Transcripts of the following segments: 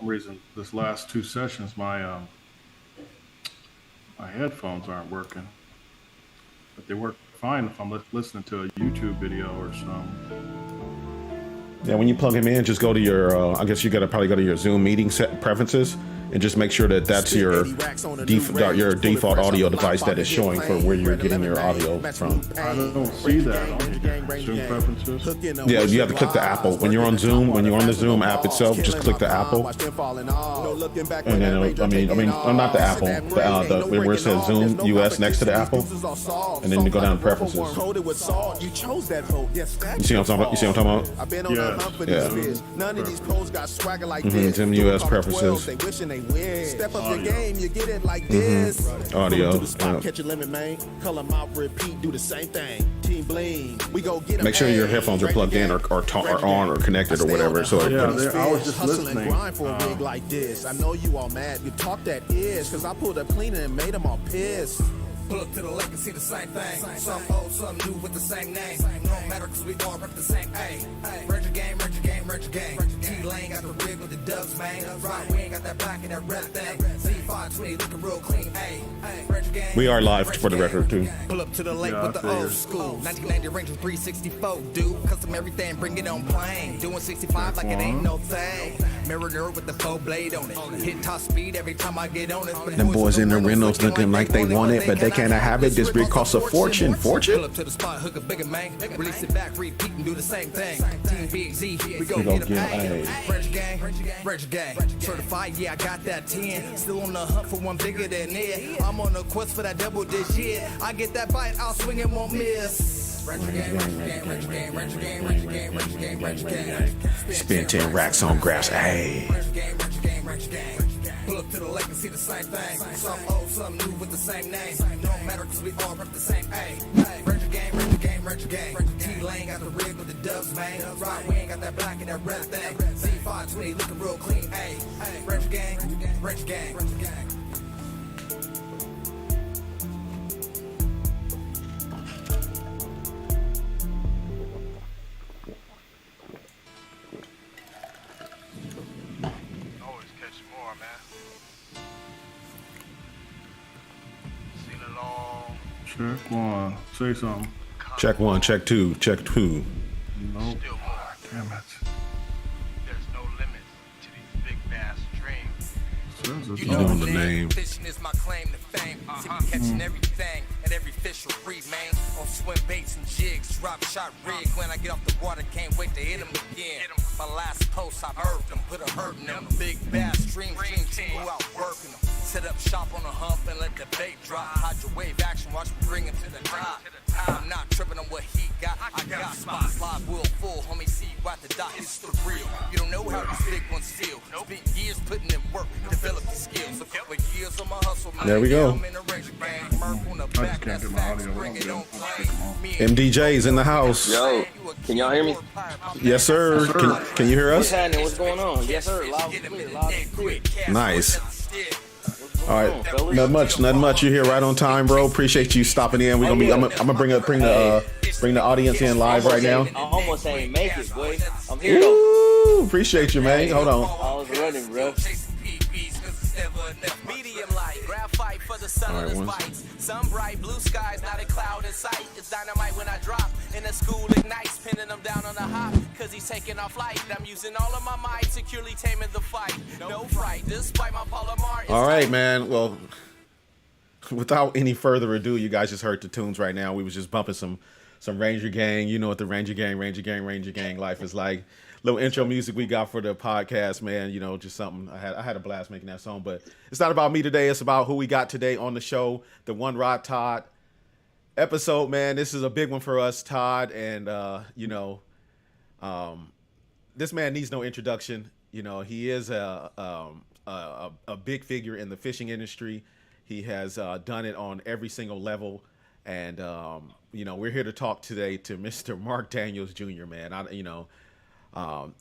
some reason, this last two sessions, my headphones aren't working, but they work fine if I'm listening to a YouTube video or something. Yeah, when you plug him in, just go to your. I guess you got to probably go to your Zoom meeting set preferences and just make sure that that's your default audio device that is showing for where you're getting your audio from. I don't see that on here. Zoom preferences. Yeah, you have to click the Apple when you're on Zoom. When you're on the Zoom app itself, just click the Apple, and then not the Apple, the where it says Zoom US next to the Apple, and then you go down to preferences. You see what I'm talking about? You see what I'm talking about? Yeah. None of these pros got swagger like this. Zoom US preferences. They wishing they win. Step up your game, you get it like this. Audio. Catch a limit, man. Color them out, repeat, do the same thing. Team bling. We go get Make sure your headphones are plugged in or on or connected or whatever. So I was just listening. For a rig like this. I know you all mad. You talk that is, cause I pulled up cleaner and made them all pissed. Pull up to the lake and see the same thing. Some old, some new with the same name. No matter cause we all rep the same. Hey, rent your game, rent your game, rent your game. T-Lane got the rig with the dubs, man. Right, we ain't got that black and that red thing. C520 looking real clean. Hey, rent your game. We are live for the record too. Pull up to the lake with the old school. 1990 Ranger 364, dude. Custom everything, bring it on plane. Doing 65 like it ain't no thing. Mirror nerd with the 4-blade on it. Hit top speed every time I get on it. Them boys in the Reynolds looking like they want it, but they can't have it. This rig costs a fortune. Pull up to the spot, hook a bigger man. Release it back, repeat and do the same thing. Team BZ, we go get them. Reg gang, reg gang. Certified, yeah, I got that 10. Still on the hunt for one bigger than it. I'm on a quest for that double digit. I get that bite, I'll swing and won't miss. Spend 10 racks on grass. Hey. Pull up to the lake and see the same thing. Some old, some new with the same name. Don't matter cause we all rep the same. Hey, rent your game, rent your game, rent your game. T-Lane got the rig with the dubs, man. Right, we ain't got that black and that red thing. C520 looking real clean. Hey, rent your game, rent your game, rent your game. Check one. Say something. Check one, check two, check two. Nope. Damn it. There's no limit to these big bass dreams. You know the name. Fishing is my claim to fame. Catching everything and every fish will free, man. On swim baits and jigs, drop shot rig. When I get off the water, can't wait to hit him again. My last post, I irked him, put a hurt in them. Big bass dreams, go out working them. Set up shop on a hump and let the bait drop. Hide your wave action, watch me bring him to the top. I'm not tripping on what he got. I got spots, live wheel full. Homie, see you at the dock, it's the real. You don't know how these big ones feel. Spent years putting in work, develop the skills. A couple of years on my hustle, man. There we go. I just can't get my audio on. MDJ's in the house. Yo, can y'all hear me? Yes, sir. Can you hear us? What's happening? What's going on? Yes, sir. Loud and clear. Loud and clear. Nice. All right, nothing much. You're here right on time, bro. Appreciate you stopping in. We're gonna be. I'm gonna bring the audience in live right now. I almost ain't make it, boy. I'm here though. Appreciate you, man. Hold on. I was running, bro. Medium light, graphite for the sun of the spikes. Some bright blue skies, not a cloud in sight. It's dynamite when I drop, and the school ignites, pinning them down on the hop, cause he's taking off flight. I'm using all of my might, securely taming the fight. No fright, despite my Palomar. All right, man. Well, without any further ado, you guys just heard the tunes right now. We was just bumping some Ranger Gang. You know what the Ranger Gang life is like. Little intro music we got for the podcast, man. You know, just something. I had a blast making that song, but it's not about me today. It's about who we got today on the show. The One Rod Todd episode, man. This is a big one for us, Todd, and this man needs no introduction. You know, he is a big figure in the fishing industry. He has done it on every single level, and we're here to talk today to Mr. Mark Daniels Jr. Man,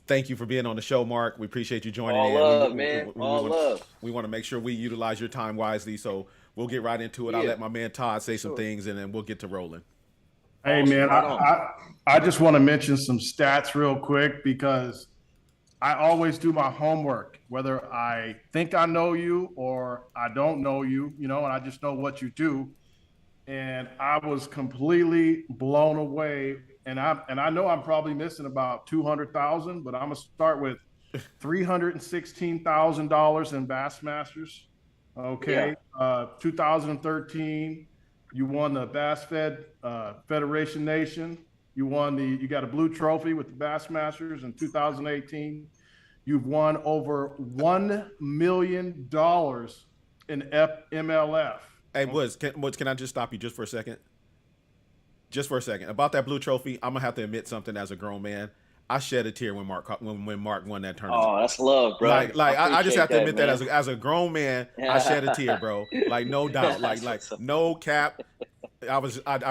thank you for being on the show, Mark. We appreciate you joining in. Love, man. Love. We want to make sure we utilize your time wisely, so we'll get right into it. Yeah. I'll let my man Todd say some things, and then we'll get to rolling. Hey, man, I just want to mention some stats real quick because I always do my homework, whether I think I know you or I don't know you, and I just know what you do. And I was completely blown away. And I know I'm probably missing about 200,000, but I'm gonna start with $316,000 in Bassmasters. Yeah. Okay, 2013, you won the Bass Federation Nation. You got a blue trophy with the Bassmasters in 2018. You've won over $1 million in MLF. Hey, Woods, can I just stop you just for a second? Just for a second. About that blue trophy, I'm gonna have to admit something as a grown man. I shed a tear when Mark won that tournament. Oh, that's love, bro. I just have to admit that man. as a grown man, I shed a tear, bro. Like no doubt, like no cap. I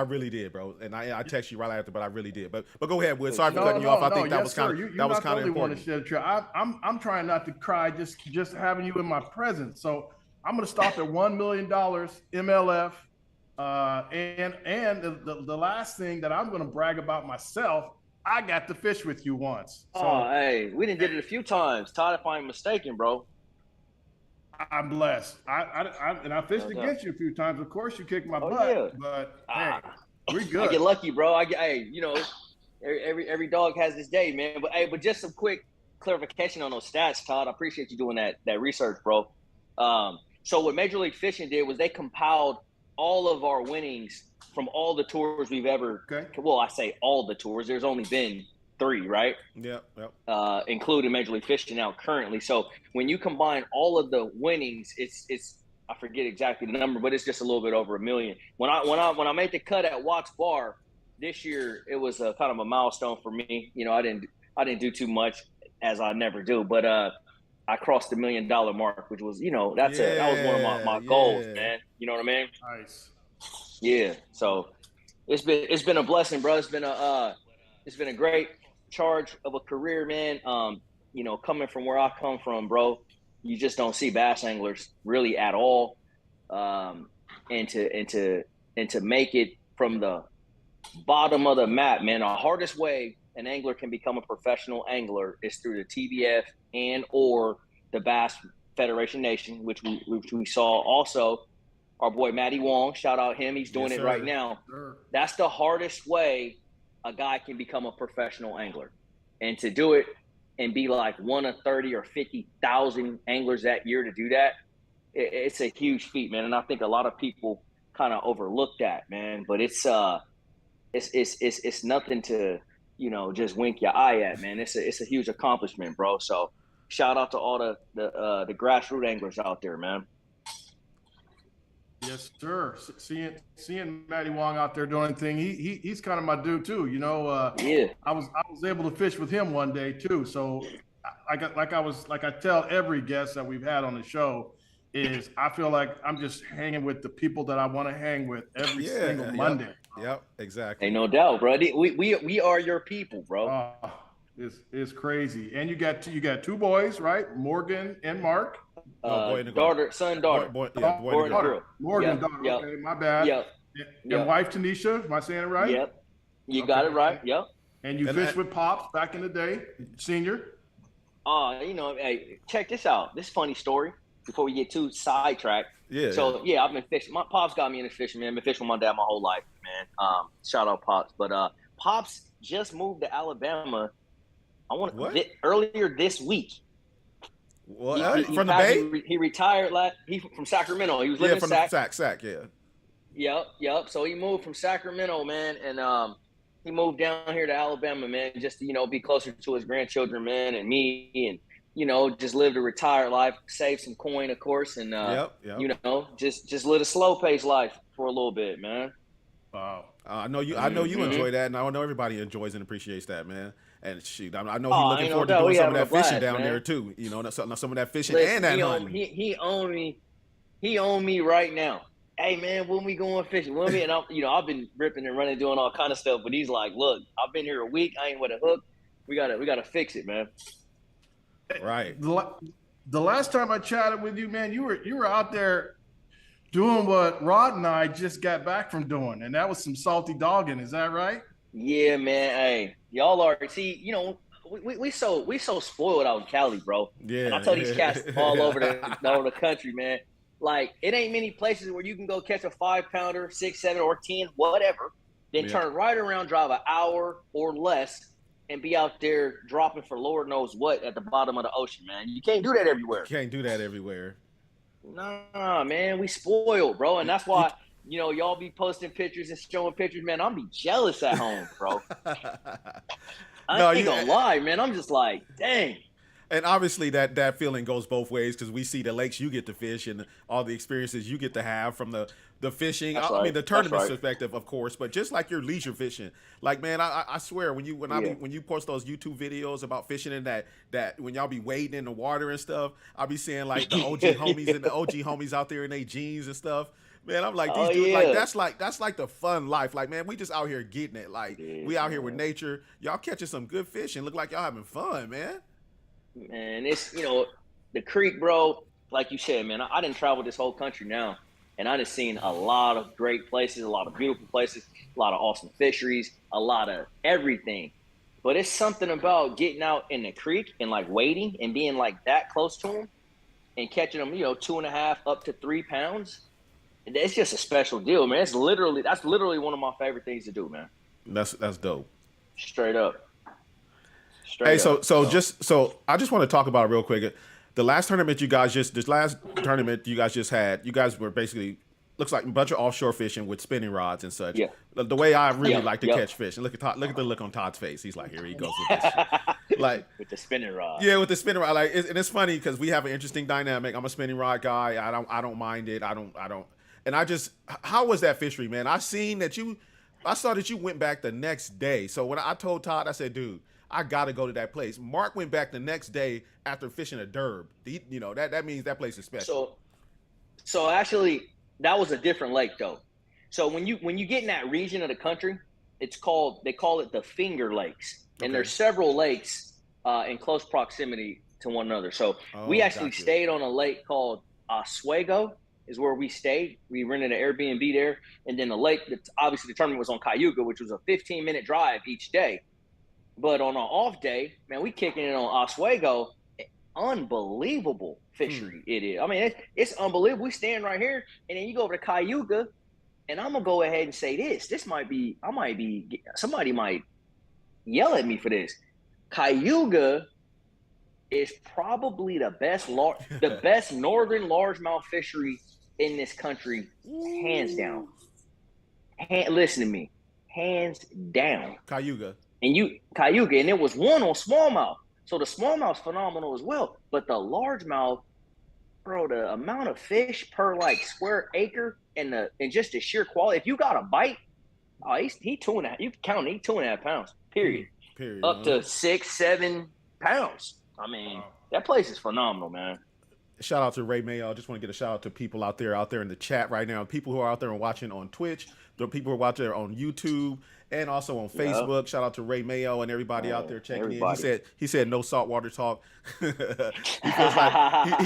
really did, bro. And I text you right after, but I really did. But go ahead, Wood. Sorry for cutting you off. I think that was kind of important. To shed a tear. I'm trying not to cry just having you in my presence. So I'm gonna stop at $1 million MLF. And the last thing that I'm gonna brag about myself, I got to fish with you once. So hey, we did it a few times. Todd, if I'm mistaken, bro. I'm blessed. I fished against you a few times. Of course, you kicked my butt, yeah. but hey, we're good. I get lucky, bro. Every dog has his day, man. But just some quick clarification on those stats, Todd. I appreciate you doing that research, bro. So what Major League Fishing did was they compiled all of our winnings from all the tours we've ever. Okay. Well, I say all the tours. There's only been 3, right? Yep. Including Major League Fishing now currently. So when you combine all of the winnings, it's I forget exactly the number, but it's just a little bit over $1 million. When I made the cut at Watts Bar this year, it was a kind of a milestone for me. I didn't do too much, as I never do, but I crossed the $1 million mark, which was that was one of my goals, man. You know what I mean? Nice. Yeah. So it's been a blessing, bro. It's been a great charge of a career, man. Coming from where I come from, bro, you just don't see bass anglers really at all. And to make it from the bottom of the map, man, the hardest way an angler can become a professional angler is through the TBF and or the Bass Federation Nation, which we saw also. Our boy Matty Wong, shout out him. He's doing it right now. Sure. That's the hardest way a guy can become a professional angler. And to do it and be like one of 30 or 50,000 anglers that year to do that, it's a huge feat, man. And I think a lot of people kind of overlook that, man. But it's nothing to, just wink your eye at, man. It's a huge accomplishment, bro. So shout out to all the grassroots anglers out there, man. Yes, sir. Seeing Matty Wong out there doing thing, he's kind of my dude too. Yeah. I was able to fish with him one day too. So I tell every guest that we've had on the show is I feel like I'm just hanging with the people that I want to hang with every single Monday. Yep, exactly. Ain't no doubt, bro. We are your people, bro. It's crazy. And you got 2 boys, right? Morgan and Mark. Daughter. Boy and girl. Morgan, daughter. Yep. Okay, my bad. Yep. And wife Tanisha. Am I saying it right? Yep. You got it right. Yep. And you fished with Pops back in the day, senior. Hey, check this out. This funny story before we get too sidetracked. Yeah. So I've been fishing. My Pops got me into fishing, man. I've been fishing with my dad my whole life, man. Shout out Pops. But Pops just moved to Alabama. Earlier this week. What? From the Bay? He retired. He from Sacramento. He was living in Sac. Yeah. Yep. So he moved from Sacramento, man, and he moved down here to Alabama, man, just to be closer to his grandchildren, man, and me, and just lived a retired life, saved some coin, of course, and just live a slow paced life for a little bit, man. Wow. I know you enjoy that, and I know everybody enjoys and appreciates that, man. And shoot, I know he's looking forward to doing some of that fishing down there too. Some of that fishing and that hunting. He owned me right now. Hey man, when we going fishing? And I've been ripping and running, doing all kind of stuff. But he's like, look, I've been here a week. I ain't with a hook. We gotta fix it, man. Right. The last time I chatted with you, man, you were out there doing what Rod and I just got back from doing, and that was some salty dogging. Is that right? Yeah, man. Hey, y'all are. See, we so spoiled out in Cali, bro. Yeah. And I tell these cats all over the country, man. Like, it ain't many places where you can go catch a 5-pounder, 6, 7, or 10, whatever, then turn right around, drive an hour or less, and be out there dropping for Lord knows what at the bottom of the ocean, man. You can't do that everywhere. Can't do that everywhere. Nah, man, we spoiled, bro, and that's why y'all be posting pictures and showing pictures, man. I'm be jealous at home, bro. I ain't gonna lie, man. I'm just like, dang. And obviously that feeling goes both ways because we see the lakes you get to fish and all the experiences you get to have from the fishing. I mean, the tournament perspective, of course, but just like your leisure fishing. Like, man, I swear when you post those YouTube videos about fishing and that when y'all be wading in the water and stuff, I'll be seeing like the OG homies and the OG homies out there in their jeans and stuff. Man, I'm like, these dudes, like that's like the fun life. Like, man, we just out here getting it. Like, we out here with nature. Y'all catching some good fish and look like y'all having fun, man. Man, it's, the creek, bro, like you said, man, I didn't travel this whole country now, and I done seen a lot of great places, a lot of beautiful places, a lot of awesome fisheries, a lot of everything. But it's something about getting out in the creek and like wading and being like that close to them and catching them, 2.5 up to 3 pounds. It's just a special deal, man. That's literally one of my favorite things to do, man. That's dope. Straight up. Hey, so I just want to talk about it real quick. The last tournament you guys just had, you guys were basically looks like a bunch of offshore fishing with spinning rods and such. Yeah. The way I really like to catch fish, and look at the look on Todd's face. He's like, here he goes with this shit. Like with the spinning rod. Yeah, with the spinning rod. Like, and it's funny because we have an interesting dynamic. I'm a spinning rod guy. I don't mind it. I don't. And how was that fishery, man? I saw that you went back the next day. So when I told Todd, I said, dude, I got to go to that place. Mark went back the next day after fishing a derb. That means that place is special. So actually, that was a different lake, though. So when you get in that region of the country, they call it the Finger Lakes. And there's several lakes in close proximity to one another. So we actually stayed on a lake called Oswego is where we stayed. We rented an Airbnb there. And then the lake, obviously the tournament was on Cayuga, which was a 15-minute drive each day. But on an off day, man, we kicking it on Oswego. Unbelievable fishery it is. I mean, it's unbelievable. We stand right here, and then you go over to Cayuga, and I'm gonna go ahead and say this. Somebody might yell at me for this. Cayuga is probably the best northern largemouth fishery in this country, hands down. Listen to me, hands down. Cayuga, and it was one on smallmouth. So the smallmouth's phenomenal as well, but the largemouth, bro, the amount of fish per like square acre and just the sheer quality. If you got a bite, he 2.5. You can count, he 2.5 pounds. Period. Up to 6, 7 pounds. I mean, that place is phenomenal, man. Shout out to Ray Mayo. I just want to get a shout out to people out there in the chat right now. People who are out there and watching on Twitch, the people who are out there on YouTube and also on Facebook. Yep. Shout out to Ray Mayo and everybody out there checking in. He said no saltwater talk. he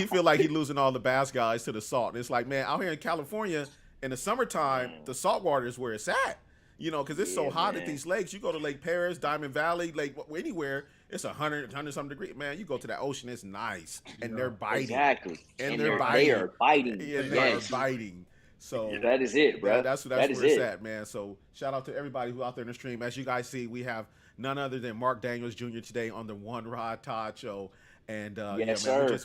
feels like he's losing all the bass guys to the salt. And it's like, man, out here in California in the summertime, the saltwater is where it's at. Because it's so hot at these lakes. You go to Lake Paris, Diamond Valley, Lake anywhere, it's 100 something degrees. Man, you go to that ocean, it's nice, and they're biting. Exactly, and they are biting. Yeah, they are biting. So that is it, bro. That's where it's at, man. So shout out to everybody who out there in the stream. As you guys see, we have none other than Mark Daniels Jr. today on the One Rod Todd Show. And man,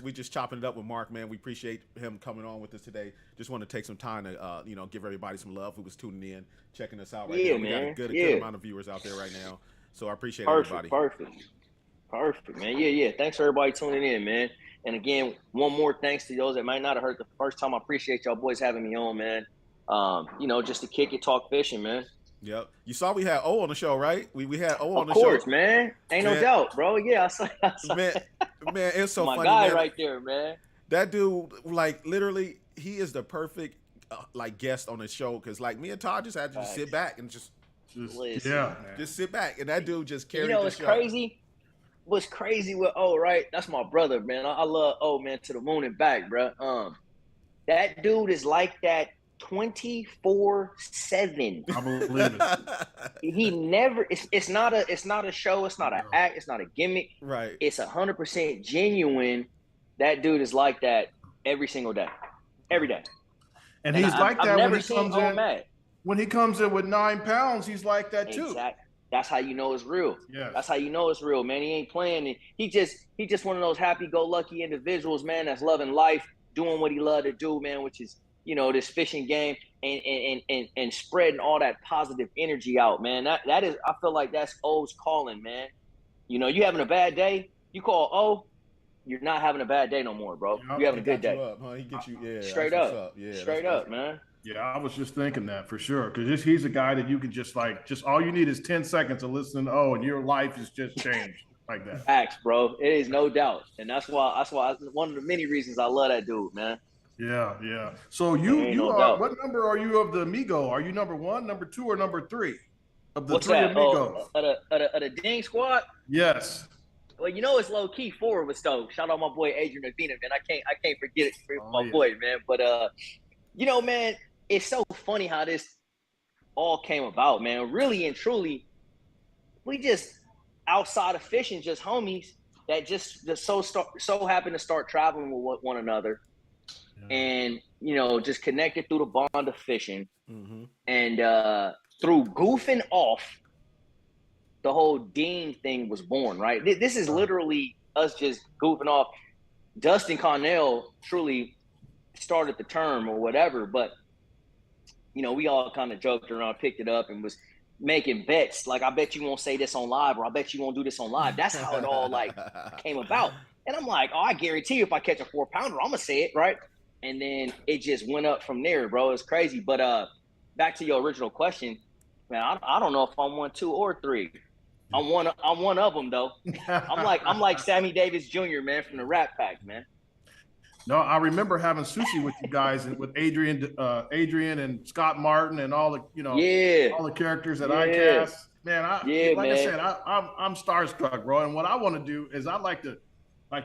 we just chopping it up with Mark, man. We appreciate him coming on with us today. Just want to take some time to give everybody some love who was tuning in, checking us out right now. We got a good amount of viewers out there right now. So I appreciate everybody. Perfect, man. Yeah. Thanks for everybody tuning in, man. And again, one more thanks to those that might not have heard the first time. I appreciate y'all boys having me on, man. Just to kick it, talk fishing, man. Yep. You saw we had O on the show, right? We had O on the show. Of course, man. Ain't no doubt, bro. Yeah, I saw. Man, it's so funny. My guy right there, man. That dude, like, literally, he is the perfect, guest on the show. Because, like, me and Todd just had to just sit back and just sit back. And that dude just carried the show. It's crazy. What's crazy with O, right? That's my brother, man. I love O, man, to the moon and back, bro. That dude is like that 24/7. I believe it. He never. It's not a show. It's not an act. It's not a gimmick. Right. It's 100% genuine. That dude is like that every single day, every day. And he's like that I've when never he seen comes in. mad. When he comes in with 9 pounds, he's like that too. Exactly. That's how you know it's real. Yes. That's how you know it's real, man. He ain't playing. He just one of those happy-go-lucky individuals, man. That's loving life, doing what he loved to do, man. Which is, this fishing game and spreading all that positive energy out, man. That is, I feel like that's O's calling, man. You having a bad day, you call O, you're not having a bad day no more, bro. You're having a good day. Up, huh? He gets you, yeah. Straight up. Yeah, straight up, man. Yeah, I was just thinking that for sure. Because he's a guy that you can just all you need is 10 seconds of listening to O, and your life is just changed like that. Facts, bro. It is no doubt. And that's why one of the many reasons I love that dude, man. Yeah, yeah. So you are, what number are you of the Amigo? Are you number 1, number 2, or number 3 of the What's 3 that? Amigos? Of the Ding Squad? Yes. Well, it's low key 4 with Stoke. Shout out my boy Adrian Avina, man. I can't forget it for my boy, man. But man, it's so funny how this all came about, man. Really and truly, we just outside of fishing, just homies that just so happen to start traveling with one another, and just connected through the bond of fishing, and through goofing off, the whole Dean thing was born. Right, this is literally us just goofing off. Dustin Connell truly started the term or whatever, but we all kind of joked around, picked it up, and was making bets. Like, I bet you won't say this on live, or I bet you won't do this on live. That's how it all came about. And I'm like, I guarantee you, if I catch a 4-pounder, I'm gonna say it, right? And then it just went up from there, bro. It's crazy. But back to your original question, man. I don't know if I'm 1, 2, or 3. I'm one of them though. I'm like Sammy Davis Jr., man, from the Rat Pack, man. No, I remember having sushi with you guys and with Adrian and Scott Martin and all the all the characters that I cast. Man, I said, I'm starstruck, bro. And what I want to do is I'd like to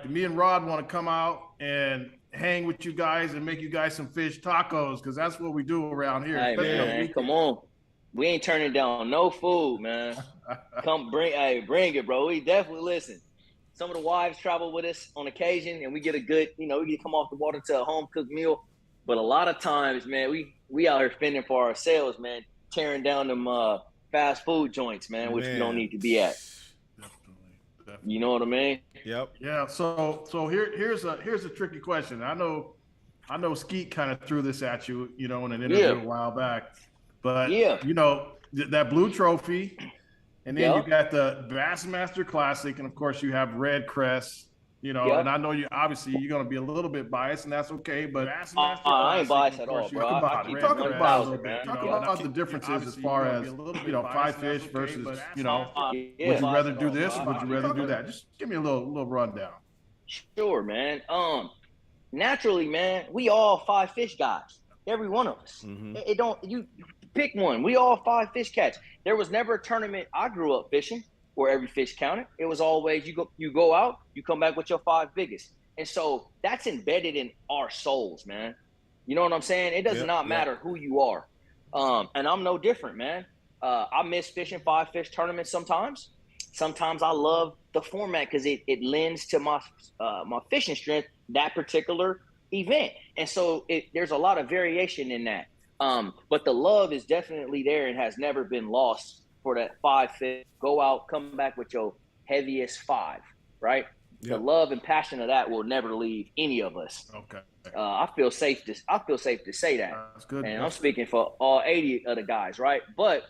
me and Rod want to come out and hang with you guys and make you guys some fish tacos, because that's what we do around here. Hey, man, come on. We ain't turning down no food, man. Bring it, bro. We definitely listen. Some of the wives travel with us on occasion, and we get a good, we get to come off the water to a home cooked meal. But a lot of times, man, we out here fending for ourselves, man, tearing down them fast food joints, man, which we don't need to be at. Definitely. You know what I mean? Yep. Yeah. So here's a tricky question. I know Skeet kind of threw this at you, in an interview a while back, but that blue trophy. And then you got the Bassmaster Classic, and of course you have Red Crest, and I know you're going to be a little bit biased, and that's okay, but Bassmaster I ain't biased at all, bro. Talk about the differences as far as, fly fish versus, would you rather do this or would you rather do that? Just give me a little rundown. Sure, man. Naturally, man, we all 5 fish guys, every one of us. You pick one. We all 5 fish catch. There was never a tournament I grew up fishing where every fish counted. It was always you go out, you come back with your 5 biggest. And so that's embedded in our souls, man. You know what I'm saying? It does not matter who you are. And I'm no different, man. I miss fishing 5 fish tournaments sometimes. Sometimes I love the format because it lends to my fishing strength, that particular event. And so there's a lot of variation in that. But the love is definitely there and has never been lost for that 5 fish. Go out, come back with your heaviest 5, right? Yep. The love and passion of that will never leave any of us. Okay. I feel safe to say that. That's good. And I'm speaking for all 80 of the guys, right? But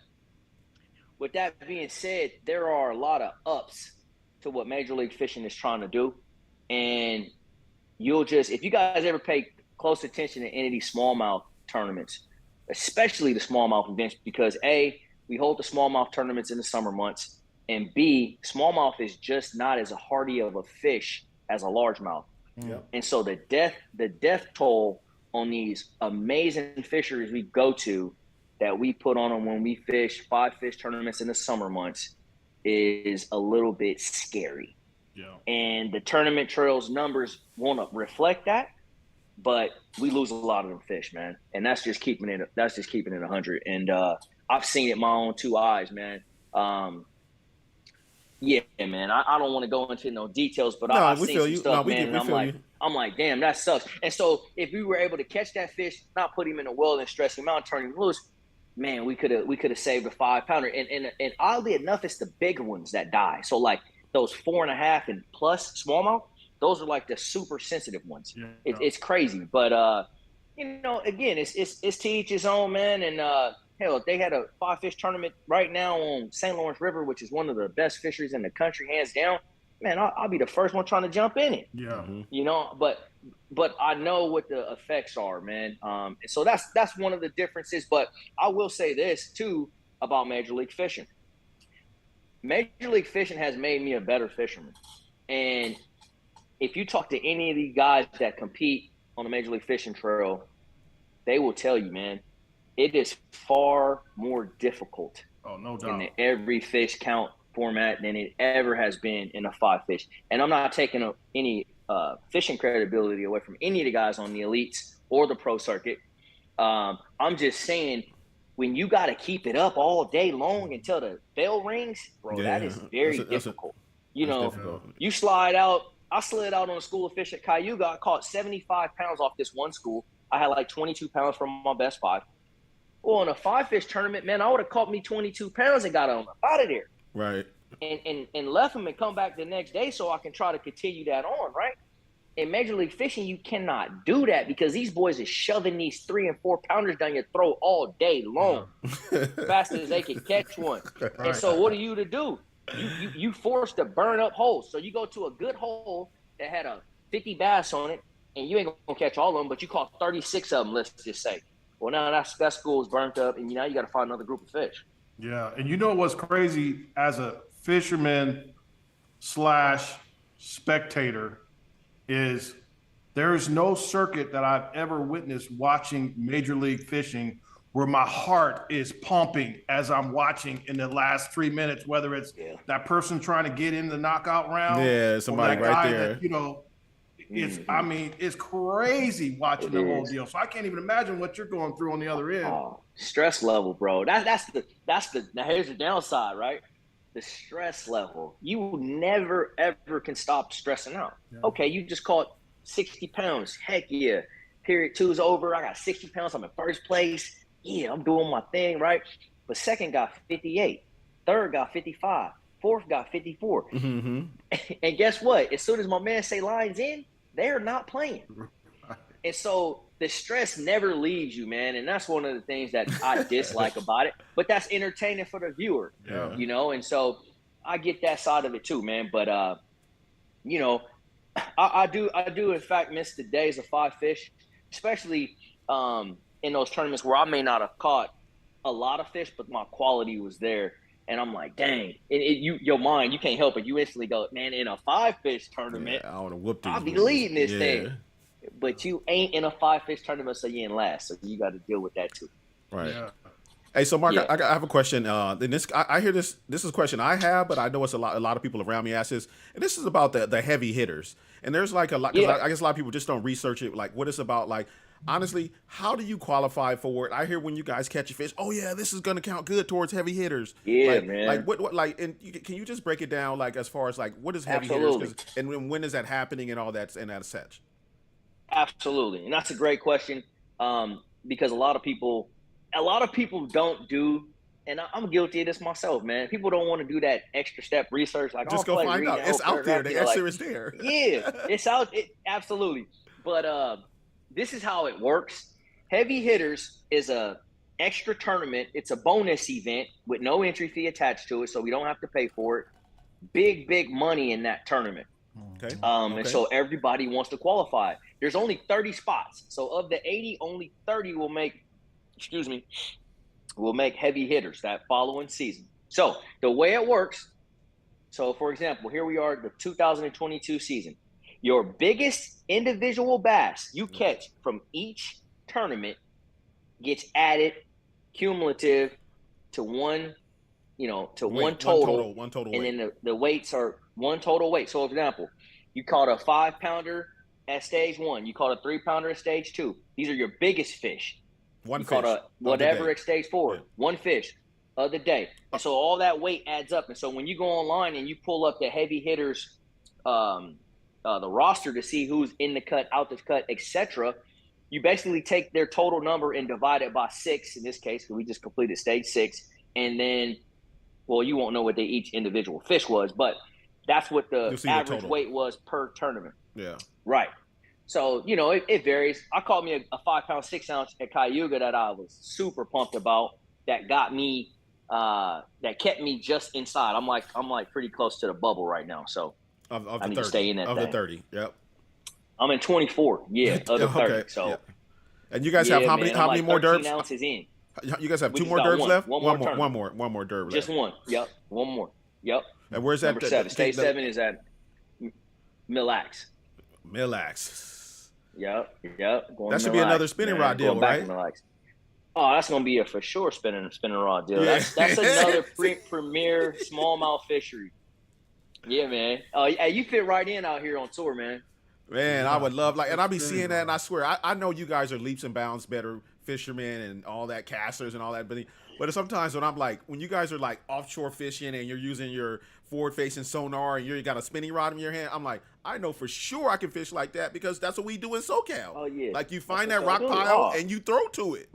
with that being said, there are a lot of ups to what Major League Fishing is trying to do. And if you guys ever pay close attention to any of these smallmouth tournaments, especially the smallmouth events, because A, we hold the smallmouth tournaments in the summer months, and B, smallmouth is just not as hardy of a fish as a largemouth. Yep. And so the death toll on these amazing fisheries we go to, that we put on them when we fish 5 fish tournaments in the summer months, is a little bit scary. Yeah. And the tournament trails numbers want to reflect that, but we lose a lot of them fish, man. And that's just keeping it 100. And I've seen it my own 2 eyes, man. Yeah, man. I don't want to go into no details, but No, I've we seen feel some you. stuff, No, we man. get, And we feel you. I'm like, damn, that sucks. And so if we were able to catch that fish, not put him in a well and stress him out, turn him loose, man, we could have saved a 5-pounder. And oddly enough, it's the bigger ones that die. So like those 4.5 and plus smallmouth, those are like the super sensitive ones. Yeah. It's crazy, but again, it's to each his own, man. And hell, they had a 5-fish tournament right now on St. Lawrence River, which is one of the best fisheries in the country, hands down. Man, I'll be the first one trying to jump in it. Yeah. But I know what the effects are, man. And so that's one of the differences. But I will say this too about Major League Fishing. Major League Fishing has made me a better fisherman. And if you talk to any of these guys that compete on the Major League Fishing trail, they will tell you, man, it is far more difficult No doubt. in the every fish count format than it ever has been in a 5-fish. And I'm not taking any fishing credibility away from any of the guys on the elites or the pro circuit. I'm just saying, when you got to keep it up all day long until the bell rings, bro, that is very difficult. Difficult. You slide out. I slid out on a school of fish at Cayuga. I caught 75 pounds off this one school. I had like 22 pounds from my best 5. Well, in a 5-fish tournament, man, I would have caught me 22 pounds and got on out of there. Right. And left them and come back the next day so I can try to continue that on, right? In Major League Fishing, you cannot do that because these boys are shoving these 3 and 4 pounders down your throat all day long, fast as they can catch one. Right. And so what are you to do? You forced to burn up holes. So you go to a good hole that had a 50 bass on it, and you ain't gonna catch all of them, but you caught 36 of them, let's just say. Well, now that school is burnt up, and now you got to find another group of fish. Yeah, and you know what's crazy as a fisherman / spectator is there is no circuit that I've ever witnessed watching Major League Fishing where my heart is pumping as I'm watching in the last 3 minutes, whether it's that person trying to get in the knockout round. Yeah, somebody right there. That, I mean, it's crazy watching the whole deal. So I can't even imagine what you're going through on the other end. Stress level, bro. That's the now here's the downside, right? The stress level. You never ever can stop stressing out. Yeah. Okay, you just caught 60 pounds. Heck yeah. Period 2's over. I got 60 pounds. I'm in first place. Yeah, I'm doing my thing, right? But second got 58. Third got 55. Fourth got 54. Mm-hmm. And guess what? As soon as my man say lines in, they're not playing. And so the stress never leaves you, man. And that's one of the things that I dislike about it. But that's entertaining for the viewer, And so I get that side of it too, man. But, I do in fact miss the days of 5-fish, especially in those tournaments where I may not have caught a lot of fish, but my quality was there. And I'm like, dang, your mind, you can't help it. You instantly go, man, in a 5-fish tournament, I want to whoop these. I'll be leading this thing. But you ain't in a 5-fish tournament, so you ain't last. So you got to deal with that too. Right. Yeah. Hey, so Mark, I have a question. And I hear this. This is a question I have, but I know it's a lot of people around me ask this. And this is about the heavy hitters. And there's like a lot. I guess a lot of people just don't research it. Like, what it's about. Like, honestly, how do you qualify for it? I hear when you guys catch a fish, oh yeah, this is gonna count good towards heavy hitters. Yeah, man. Like what like, and can you just break it down, like as far as like what is heavy hitters, and when is that happening and all that and that such? Absolutely, and that's a great question because a lot of people don't do, and I'm guilty of this myself, man. People don't want to do that extra step research. Like, just go find out. It's out there. The answer is there. Yeah, it's out. Absolutely, but this is how it works. Heavy hitters is a extra tournament. It's a bonus event with no entry fee attached to it, so we don't have to pay for it. Big money in that tournament. Okay. And so everybody wants to qualify. There's only 30 spots. So of the 80, only 30 will make heavy hitters that following season. So the way it works, so for example, here we are, the 2022 season. Your biggest individual bass you catch from each tournament gets added cumulative to one total. One total and weight. then the weights are one total weight. So for example, you caught a 5-pounder at stage 1. You caught a 3-pounder at stage 2. These are your biggest fish. One You fish. caught a whatever at stage 4. One fish of the day. And so all that weight adds up. And so when you go online and you pull up the heavy hitters, the roster to see who's in the cut, out the cut, etc., you basically take their total number and divide it by 6 in this case, because we just completed stage 6. And then, well, you won't know what each individual fish was, but that's what the average weight was per tournament. Yeah. Right. So, you know, it varies. I caught me a 5-pound, 6-ounce at Cayuga that I was super pumped about. That got me, that kept me just inside. I'm like pretty close to the bubble right now. So of I the need 30, to stay in that of thing. the 30. Yep. I'm in 24. Yeah, of the 30. Okay. So. Yeah. And you guys have how many like more derbs? Ounces in. You guys have We 2 just more got derbs one. left? One more derb left. Just one. Yep. One more. Yep. And where's that? Number 7. Stage 7 is at Mille Lacs. Mille Lacs. Yep. That should be another spinning rod deal, right? Oh, that's gonna be a for sure spinning rod deal. Yeah. That's another premier smallmouth fishery. Yeah, man. Hey, you fit right in out here on tour, man. Man, I would love and I be seeing that, and I swear, I know you guys are leaps and bounds better fishermen and all that, casters and all that, but sometimes when I'm like, when you guys are like offshore fishing and you're using your forward-facing sonar and you got a spinning rod in your hand, I'm like, I know for sure I can fish like that because that's what we do in SoCal. Oh yeah. Like you find that rock pile and you throw to it.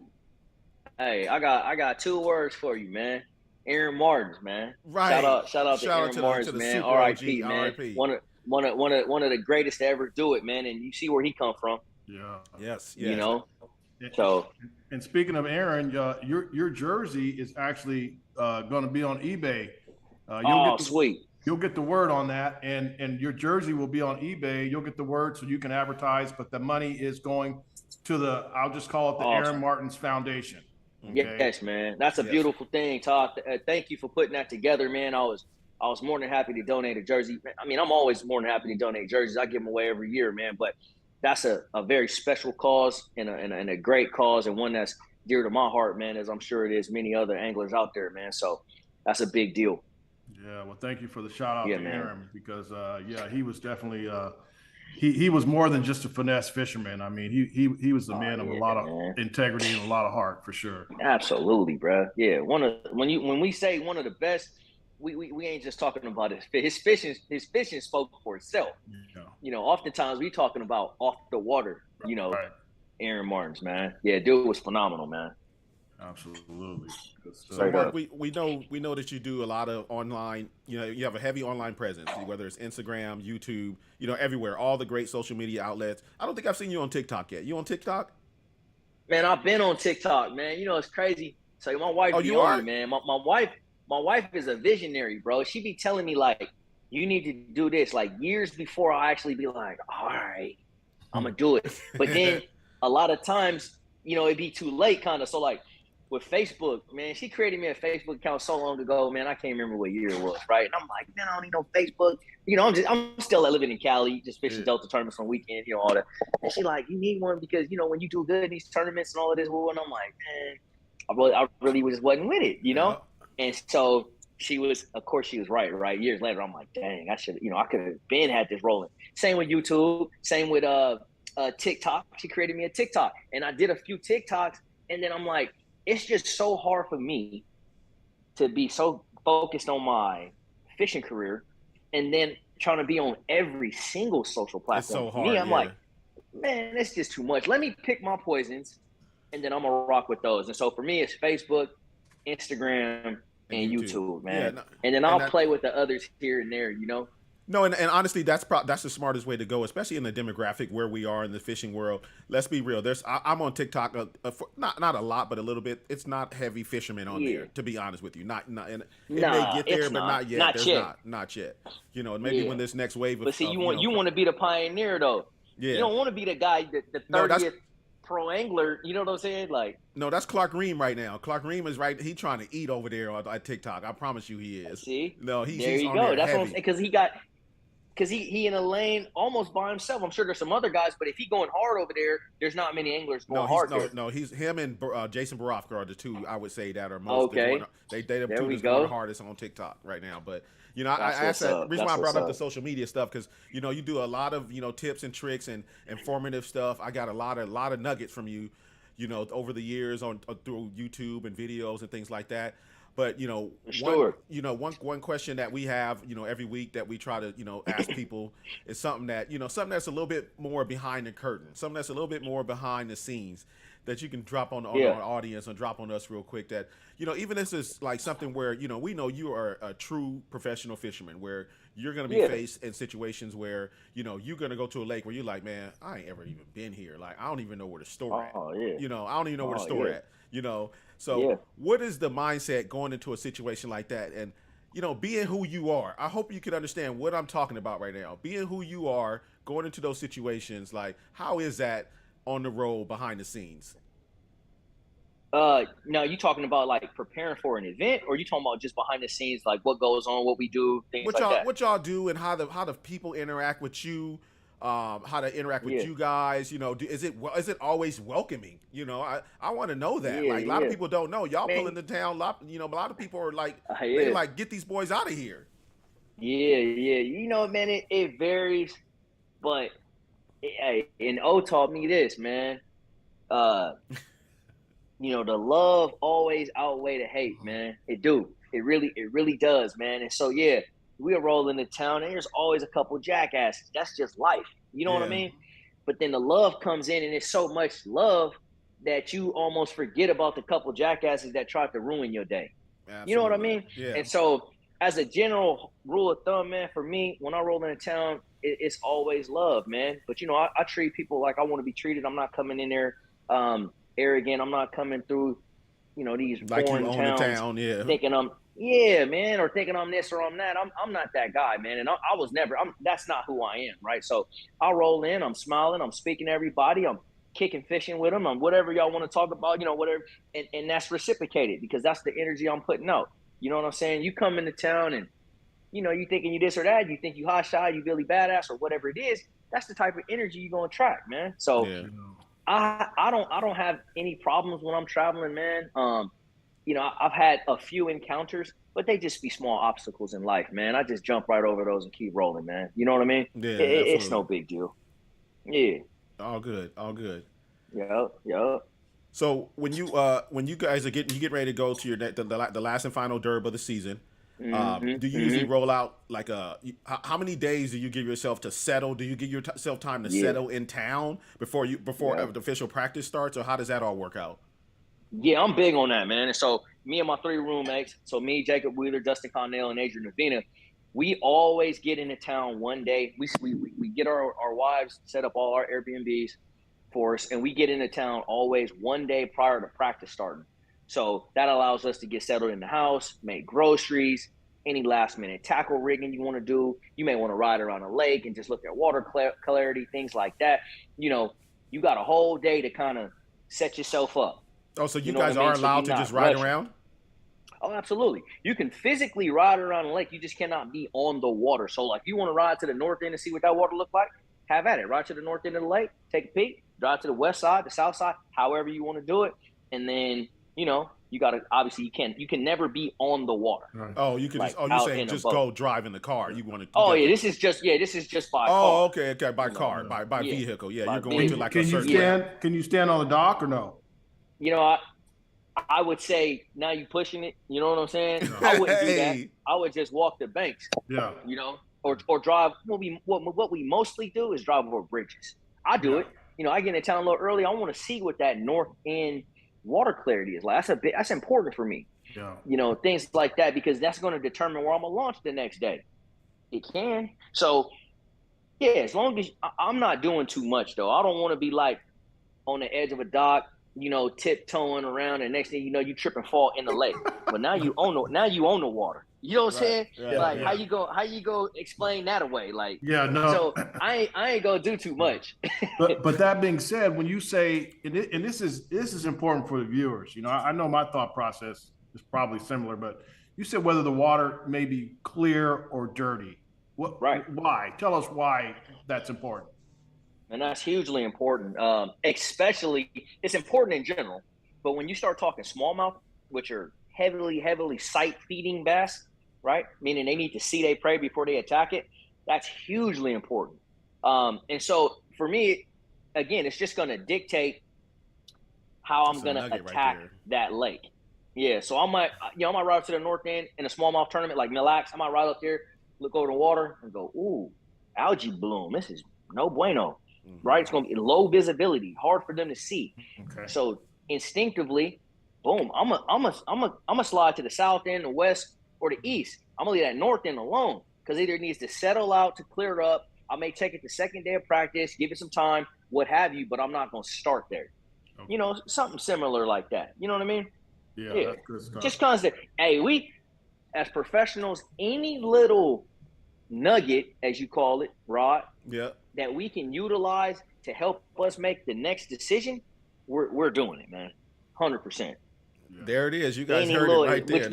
Hey, I got 2 words for you, man. Aaron Martins, man. Right. Shout out to Aaron Martins, man. R.I.P. man. One of the greatest to ever do it, man. And you see where he come from. Yeah. Yes. You know. So. And speaking of Aaron, your jersey is actually going to be on eBay. Sweet. You'll get the word on that, and your jersey will be on eBay. You'll get the word so you can advertise, but the money is going to I'll just call it the Aaron Martins Foundation. Okay? Yes, man. That's a beautiful thing, Todd. Thank you for putting that together, man. I was more than happy to donate a jersey. I mean, I'm always more than happy to donate jerseys. I give them away every year, man. But that's a very special cause and a great cause, and one that's dear to my heart, man, as I'm sure it is many other anglers out there, man. So that's a big deal. Yeah, well, thank you for the shout out to man. Aaron because, he was definitely he was more than just a finesse fisherman. I mean, he was a man of a lot of integrity and a lot of heart for sure. Absolutely, bro. Yeah, when we say one of the best, we ain't just talking about his fishing spoke for itself. Yeah. You know, oftentimes we talking about off the water. You know, right. Aaron Martins, man. Yeah, dude was phenomenal, man. Absolutely. So Mark, we know that you do a lot of online, you know, you have a heavy online presence, whether it's Instagram, YouTube, you know, everywhere, all the great social media outlets. I don't think I've seen you on TikTok yet. You on TikTok? Man, I've been on TikTok, man. You know, it's crazy. So my wife be on me, man. My wife is a visionary, bro. She be telling me like, you need to do this, like years before I actually be like, all right, I'm gonna do it. But then a lot of times, you know, it'd be too late kind of. So like with Facebook, man, she created me a Facebook account so long ago, man, I can't remember what year it was, right? And I'm like, man, I don't need no Facebook. You know, I'm still living in Cali, just fishing Delta tournaments on weekend, you know, all that. And she like, you need one because, you know, when you do good in these tournaments and all of this, and I'm like, man, I really just wasn't with it, you know? Yeah. And so she was right. Years later, I'm like, dang, I should, you know, I could have been had this rolling. Same with YouTube, same with TikTok. She created me a TikTok and I did a few TikToks, and then I'm like, it's just so hard for me to be so focused on my fishing career and then trying to be on every single social platform. It's so hard. I'm like, man, it's just too much. Let me pick my poisons and then I'm gonna rock with those. And so for me, it's Facebook, Instagram, and YouTube, man. And then I'll play with the others here and there, you know? No, and honestly, that's the smartest way to go, especially in the demographic where we are in the fishing world. Let's be real. I'm on TikTok, not a lot, but a little bit. It's not heavy fishermen on there, to be honest with you. It may get there, but not yet. Not yet. You know, maybe when this next wave. But see, you want to be the pioneer though. Yeah. You don't want to be the guy the 30th pro angler. You know what I'm saying? Like. No, that's Clark Ream right now. Clark Ream is right. He's trying to eat over there on TikTok. I promise you, he is. See? No, he's on go. There that's heavy. What I'm saying, because he in a lane almost by himself. I'm sure there's some other guys, but if he going hard over there's not many anglers going hard. He's him and Jason Borofka are the two I would say that are most. Okay. They the two that's going hardest on TikTok right now. But You know, I That's asked what's that up. reason why That's I what's brought up up. the social media stuff because you know you do a lot of tips and tricks and informative stuff. I got a lot of nuggets from you, over the years on through YouTube and videos and things like that. But For sure. one question that we have every week that we try to ask people is something that something that's a little bit more behind the curtain, something that's a little bit more behind the scenes that you can drop on Yeah. our audience and drop on us real quick. That even this is like something where we know you are a true professional fisherman where you're going to be Yeah. faced in situations where you're going to go to a lake where you're like, man, I ain't ever even been here, like I don't even know where to store at. Oh yeah. I don't even know where to Oh store yeah. at. So Yeah. what is the mindset going into a situation like that? And being who you are, I hope you can understand what I'm talking about right now. Being who you are, going into those situations, like how is that on the road behind the scenes? Now you talking about like preparing for an event, or you talking about just behind the scenes, like what goes on, what we do, things What like y'all that? what y'all do and how the people interact with you, how to interact with Yeah. you guys. Is it always welcoming? I want to know that. Yeah. Like a lot of Yeah. people don't know. Y'all pull Man. into town. A lot of people are like they Yeah. like get these boys out of here. Yeah. Yeah. Man, it varies, but hey, and O taught me this, man. Uh, the love always outweigh the hate, man. It do. It really does, man. And so yeah, we'll roll into town and there's always a couple jackasses. That's just life. You know what I Yeah, mean? But then the love comes in and it's so much love that you almost forget about the couple jackasses that tried to ruin your day. You know what I absolutely. mean? Yeah, And so as a general rule of thumb, man, for me, when I roll into town, it's always love, man. But I treat people like I want to be treated. I'm not coming in there arrogant. I'm not coming through, these like you foreign own the towns town. Yeah, thinking yeah, man, or thinking I'm this or I'm that. I'm not that guy, man. And I was never, that's not who I am, right? So I'll roll in, I'm smiling, I'm speaking to everybody, I'm kicking, fishing with them, I'm whatever y'all want to talk about, whatever. And that's reciprocated because that's the energy I'm putting out. You know what I'm saying? You come into town and, you thinking you this or that, you think you hot shot, you Billy Badass or whatever it is. That's the type of energy you're going to attract, man. So, yeah. I don't have any problems when I'm traveling, man. I've had a few encounters, but they just be small obstacles in life, man. I just jump right over those and keep rolling, man. You know what I mean? Yeah, It's no absolutely. big deal. Yeah. All good, all good. Yep. Yep. So when you guys you get ready to go to the last and final derb of the season, do you usually roll out like how many days do you give yourself to settle? Do you give yourself time to Yeah. settle in town before Yeah. the official practice starts, or how does that all work out? Yeah, I'm big on that, man. And so me and my three roommates, so me, Jacob Wheeler, Dustin Connell, and Adrian Navina, we always get into town one day. We get our wives set up all our Airbnbs for us, and we get into town always one day prior to practice starting. So that allows us to get settled in the house, make groceries, any last minute tackle rigging you want to do. You may want to ride around a lake and just look at water clarity, things like that. You got a whole day to kind of set yourself up. Oh, so you You know what guys I mean? are So allowed you're to not just ride rushing. around? Oh, absolutely. You can physically ride around the lake. You just cannot be on the water. So, like, you want to ride to the north end and see what that water look like? Have at it. Ride to the north end of the lake, take a peek, drive to the west side, the south side, however you want to do it. And then, you got to, obviously, you can never be on the water, Right. Oh, you could like just you're out saying in a just boat. go drive in the car. You want to you Oh, got yeah, the this is just by car, Oh, okay, okay, by you know. car, by Yeah, vehicle. Yeah, by you're going to vehicle. like a Can you certain Yeah. stand on the dock or no? You know, I would say now you pushing it. You know what I'm saying? I wouldn't do that. Hey. I would just walk the banks. Yeah. Or drive. What we mostly do is drive over bridges. I do it. I get in town a little early. I want to see what that north end water clarity is like. That's important for me. Yeah. Things like that because that's going to determine where I'm gonna launch the next day. It can. So yeah, as long as I'm not doing too much though. I don't want to be like on the edge of a dock, tiptoeing around, and next thing you know, you trip and fall in the lake. But now you own the water. You know what I'm saying? right, Like yeah. how you go explain that away? Like Yeah, no. so I ain't gonna do too much. But that being said, when you say, and this is important for the viewers, I know my thought process is probably similar, but you said whether the water may be clear or dirty. Right. Why? Tell us why that's important. And that's hugely important. Especially it's important in general, but when you start talking smallmouth, which are heavily sight feeding bass, right? Meaning they need to see their prey before they attack it. That's hugely important. And so for me, again, it's just going to dictate how I'm going to attack that lake. Yeah, so I might ride up to the north end in a smallmouth tournament like Mille Lacs. I might ride up there, look over the water, and go, ooh, algae bloom. This is no bueno, right? It's going to be low visibility, hard for them to see. Okay. So instinctively, boom, I'm a slide to the south end, the west, or the east. I'm gonna leave that north end alone because either it needs to settle out to clear up. I may take it the second day of practice, give it some time, what have you, but I'm not gonna start there. Okay. You know, something similar like that. You know what I mean? Yeah. That's good stuff. Just constant. Hey, we as professionals, any little nugget, as you call it, Rod, that we can utilize to help us make the next decision, we're doing it, man. 100%. There it is. You guys heard it right there.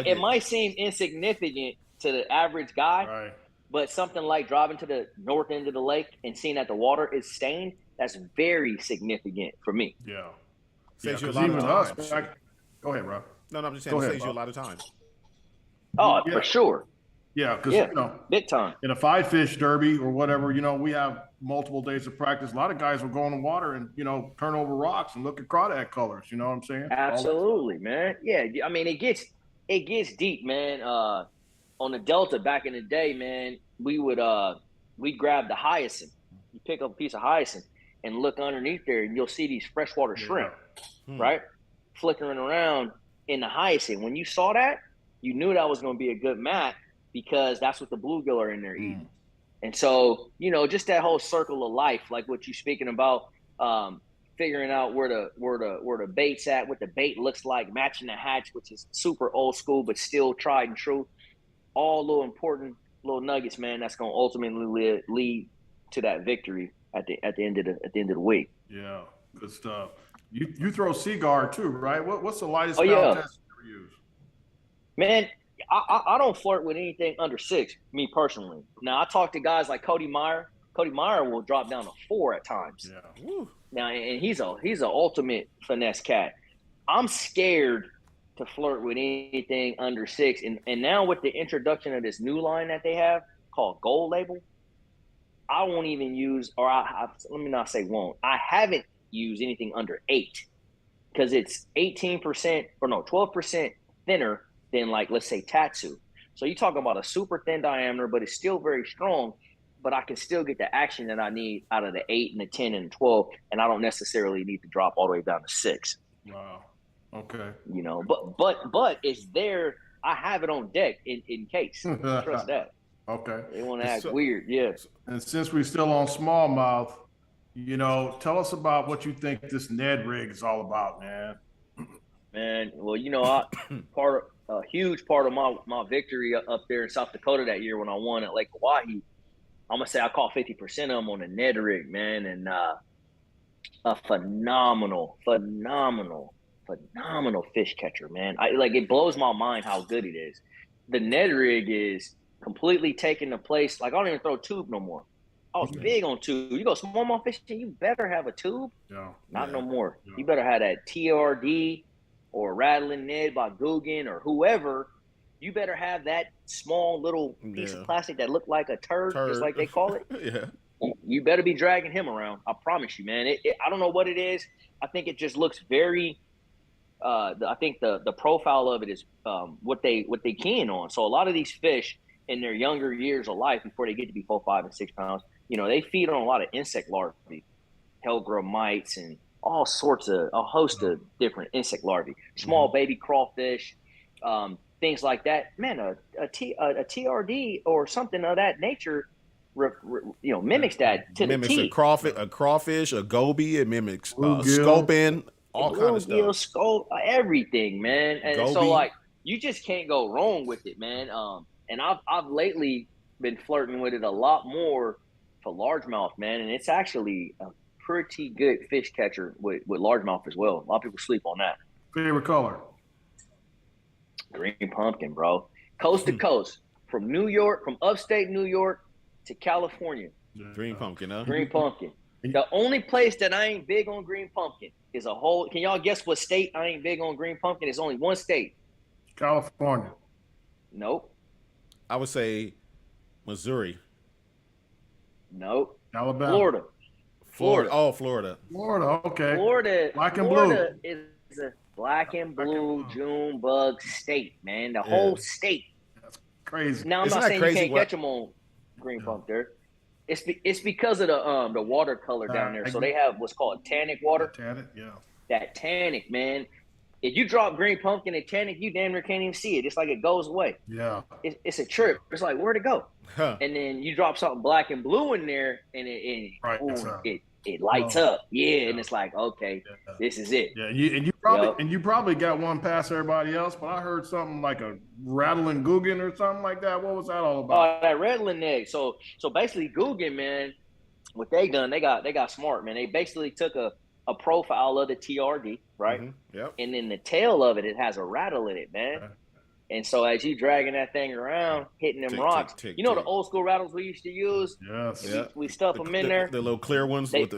It might seem insignificant to the average guy, right, but something like driving to the north end of the lake and seeing that the water is stained, that's very significant for me. Yeah. Saves you a lot of time. Go ahead, bro. No, I'm just saying it saves you a lot of time. Oh, for sure. Yeah, because you know, big time. In a 5-fish derby or whatever, you know, we have multiple days of practice. A lot of guys will go in the water and, you know, turn over rocks and look at crawdad colors. You know what I'm saying? Absolutely, man. Yeah, I mean, it gets deep, man. On the Delta back in the day, man, we'd grab the hyacinth. You pick up a piece of hyacinth and look underneath there, and you'll see these freshwater shrimp, right, flickering around in the hyacinth. When you saw that, you knew that was going to be a good mat, because that's what the bluegill are in there eating. And so, you know, just that whole circle of life, like what you're speaking about, figuring out where the bait's at, what the bait looks like, matching the hatch, which is super old school, but still tried and true. All little important little nuggets, man, that's going to ultimately lead to that victory at the end of the week. Yeah, good stuff. You throw Seaguard too, right? What's the lightest test you ever use? Man, I don't flirt with anything under 6, me personally. Now, I talk to guys like Cody Meyer. Cody Meyer will drop down to 4 at times. Yeah. Now, and he's an ultimate finesse cat. I'm scared to flirt with anything under 6. And now with the introduction of this new line that they have called Gold Label, I won't even use, or let me not say won't. I haven't used anything under 8 because it's 12% thinner than, like, let's say Tatsu. So you talk about a super thin diameter, but it's still very strong, but I can still get the action that I need out of the 8 and the 10 and the 12, and I don't necessarily need to drop all the way down to 6. Wow. Okay. You know, but it's there. I have it on deck in case. Trust that. Okay. They want to act weird, yeah. And since we're still on smallmouth, you know, tell us about what you think this Ned rig is all about, man. Man, well, you know, a huge part of my victory up there in South Dakota that year when I won at Lake Hawaii, I'm gonna say I caught 50% of them on the Ned rig, man, and a phenomenal fish catcher, man. It blows my mind how good it is. The Ned rig is completely taking the place. Like, I don't even throw tube no more. I was big on tube. You go smallmouth fishing, you better have a tube. Yeah. Not no more. Yeah. You better have that TRD or Rattling Ned by Guggen or whoever. You better have that small little piece of plastic that looked like a turd, just like they call it. Yeah. You better be dragging him around. I promise you, man. I don't know what it is. I think it just looks very. I think the profile of it is what they keen on. So a lot of these fish in their younger years of life, before they get to be 4, 5, and 6 pounds, you know, they feed on a lot of insect larvae, Helgra mites, and all sorts of a host of different insect larvae, small baby crawfish, things like that. Man, a TRD or something of that nature, mimics that to the T. A crawfish, a goby. It mimics sculpin, all kind of stuff. Everything, man. And so, like, you just can't go wrong with it, man. And I've lately been flirting with it a lot more for largemouth, man. And it's actually a pretty good fish catcher with largemouth as well. A lot of people sleep on that. Favorite color? Green pumpkin, bro. Coast to coast, from upstate New York to California. Green pumpkin, huh? Green pumpkin. The only place that I ain't big on green pumpkin is can y'all guess what state I ain't big on green pumpkin? It's only one state. California. Nope. I would say Missouri. Nope. Alabama. Florida. Florida. Oh, Florida. Florida. Okay. Florida. Black and Florida blue. is a black and Black and blue blue. June bug state, man. The Yeah. whole state. That's crazy. Now I'm Isn't not that saying crazy you can't what- catch them on green pump there. It's because of the watercolor down there. So they have what's called tannic water. Tannic, yeah. That tannic, man. If you drop green pumpkin and tannic, you damn near can't even see it. It's like it goes away. Yeah. It's a trip. It's like, where'd it go? Huh. And then you drop something black and blue in there, and Right, it lights up. Yeah, and it's like, okay, Yeah. this is it. Yeah, you probably got one past everybody else, but I heard something like a rattling Guggen or something like that. What was that all about? Oh, that rattling egg. So basically, Guggen, man, what they done, they got smart, man. They basically took a profile of the TRD, right? Mm-hmm. Yep. And then the tail of it has a rattle in it, man. Okay. And so as you dragging that thing around, hitting them Tick, rocks, tick, tick, you know tick. the old school rattles we used to use? Yes. Yeah. We stuff them in there. The little clear ones They- with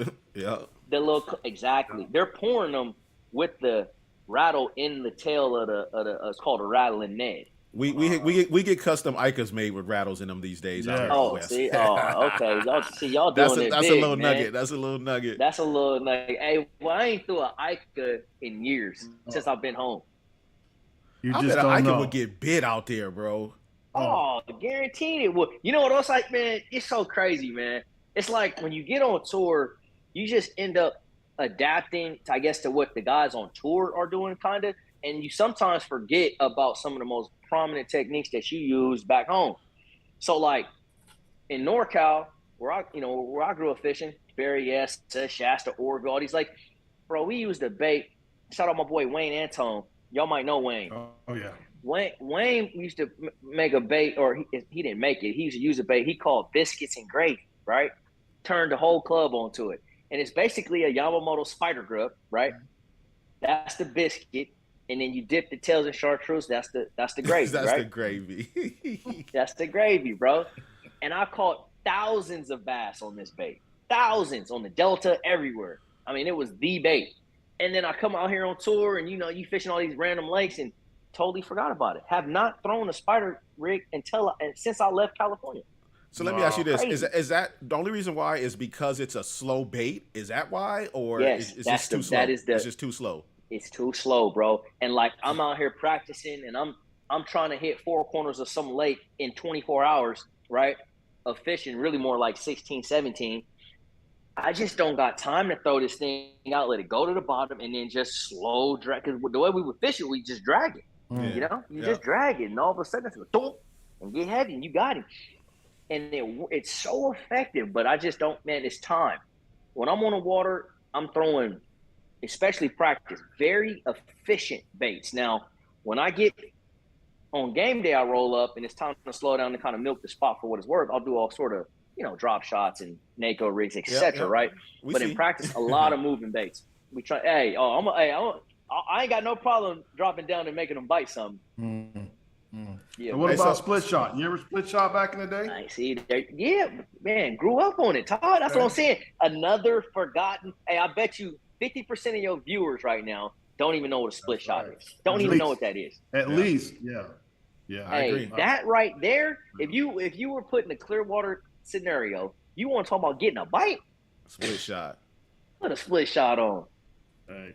the Exactly. They're pouring them with the rattle in the tail of the it's called a rattling Ned. We get custom Icas made with rattles in them these days. Yeah. Out here in the Oh, West. see, okay. Y'all doing it That's big, a little man. nugget. That's a little nugget. That's a little nugget. Hey, well, I ain't threw an Ica in years since I've been home. You I just bet an don't Ica know. would get bit out there, bro. Oh, guaranteed it would. You know what else? Like, man, it's so crazy, man. It's like when you get on tour, you just end up adapting, I guess, to what the guys on tour are doing, kind of, and you sometimes forget about some of the most prominent techniques that you use back home. So, like in NorCal, where I grew up fishing, Barry, Shasta, Orville, all these, like, bro, we used a bait. Shout out my boy Wayne Antone. Y'all might know Wayne. Oh yeah. Wayne used to make a bait, or he didn't make it. He used to use a bait he called biscuits and gravy, right? Turned the whole club onto it. And it's basically a Yamamoto spider grip, right? That's the biscuit. And then you dip the tails in chartreuse. That's the gravy, That's right? the gravy. That's the gravy, bro. And I caught thousands of bass on this bait. Thousands on the Delta, everywhere. I mean, it was the bait. And then I come out here on tour and, you fishing all these random lakes and totally forgot about it. Have not thrown a spider rig since I left California. So let me ask you this: Crazy. is that the only reason why is because it's a slow bait? Is that why, or Yes, is that's just too slow? it's just too slow. It's too slow, bro. And like I'm out here practicing and I'm trying to hit four corners of some lake in 24 hours, right? Of fishing, really more like 16, 17. I just don't got time to throw this thing out, let it go to the bottom, and then just slow drag. Because the way we would fish it, we just drag it. Yeah. You just drag it, and all of a sudden it's like, boom, and get heavy, and you got him. And it's so effective, but I just don't, man, it's time. When I'm on the water, I'm throwing, especially practice, very efficient baits. Now, when I get on game day, I roll up, and it's time to slow down and kind of milk the spot for what it's worth. I'll do all sort of, drop shots and NACO rigs, etc. Right? But in practice, a lot of moving baits. We try. I ain't got no problem dropping down and making them bite something. Yeah. And what about split shot? You ever split shot back in the day? I see. Yeah, man, grew up on it, Todd. That's what I'm saying. Another forgotten. Hey, I bet you 50% of your viewers right now don't even know what a split shot is. Don't even know what that is. At least, yeah. I agree. That right there. If you were put in a Clearwater scenario, you want to talk about getting a bite? Split shot. Put a split shot on.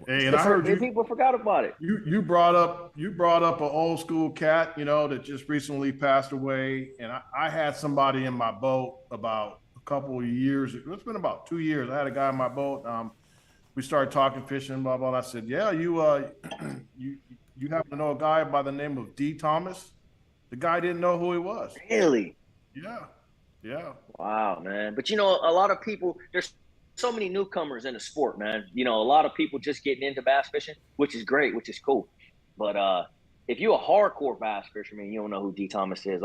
Hey, and I heard people forgot about it. You brought up an old school cat, that just recently passed away, and I had somebody in my boat about a couple of years. It's been about 2 years. I had a guy in my boat. We started talking fishing, blah blah. And I said, "Yeah, you happen to know a guy by the name of D. Thomas?" The guy didn't know who he was. Really? Yeah. Wow, man. But a lot of people, there's so many newcomers in the sport, man. A lot of people just getting into bass fishing, which is great, which is cool. But if you're a hardcore bass fisherman, you don't know who D. Thomas is.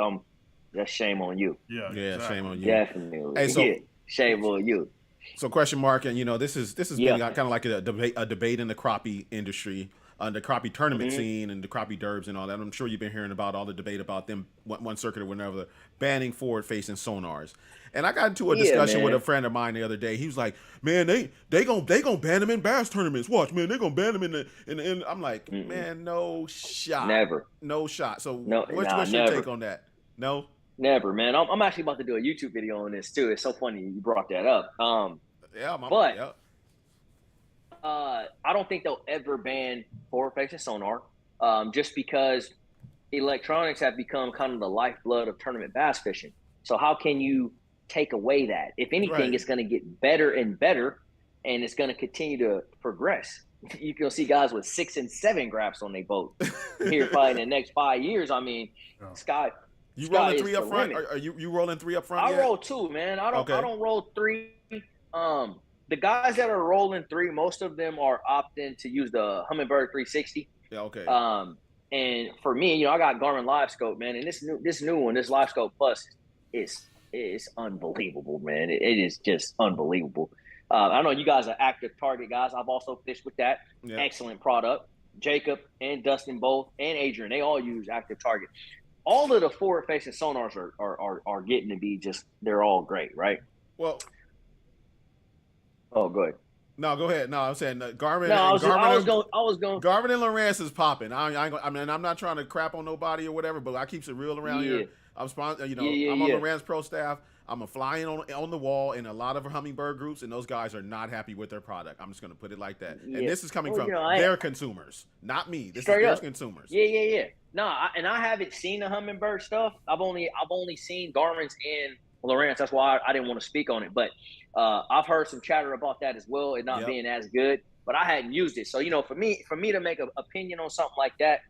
That's shame on you. Yeah. Exactly. Shame on you. Definitely. Hey, so, shame on you. So question mark, and this has been kind of like a debate in the crappie industry. the crappie tournament scene and the crappie derbs and all that. I'm sure you've been hearing about all the debate about them one circuit or whatever banning forward facing sonars. And I got into a discussion with a friend of mine the other day. He was like, "Man, they gonna ban them in bass tournaments. Watch, man, they gonna ban them in." I'm like, "Man, no shot, no shot." So what's your take on that? No, never, man. I'm actually about to do a YouTube video on this too. It's so funny you brought that up. I don't think they'll ever ban forward-facing sonar, just because electronics have become kind of the lifeblood of tournament bass fishing. So how can you take away that? If anything, it's going to get better and better, and it's going to continue to progress. You can see guys with 6 and 7 graphs on their boat here probably in the next 5 years. I mean, sky. You rolling 3 up front? Are you rolling 3 up front? I roll 2, man. I don't roll 3. The guys that are rolling 3, most of them are opting to use the Humminbird 360. Yeah, okay. And for me, I got Garmin Live Scope, man, and this new one, this Live Scope Plus, is unbelievable, man. It is just unbelievable. I know you guys are active target guys. I've also fished with that. Yeah. Excellent product. Jacob and Dustin both, and Adrian, they all use active target. All of the forward-facing sonars are getting to be just, they're all great, right? Well. Oh, good. No, go ahead. No, I'm saying Garmin. No, I was going. Garmin and Lowrance is popping. I mean, I'm not trying to crap on nobody or whatever, but I keep it real around here. I'm I'm on the Lowrance Pro staff. I'm a flying on the wall in a lot of Humminbird groups, and those guys are not happy with their product. I'm just going to put it like that. Yeah. And this is coming from their consumers, not me. This is their consumers. Yeah. No, I haven't seen the Humminbird stuff. I've only seen Garmin's and Lowrance. That's why I didn't want to speak on it, but I've heard some chatter about that as well, it not being as good, but I hadn't used it. So, for me to make an opinion on something like that,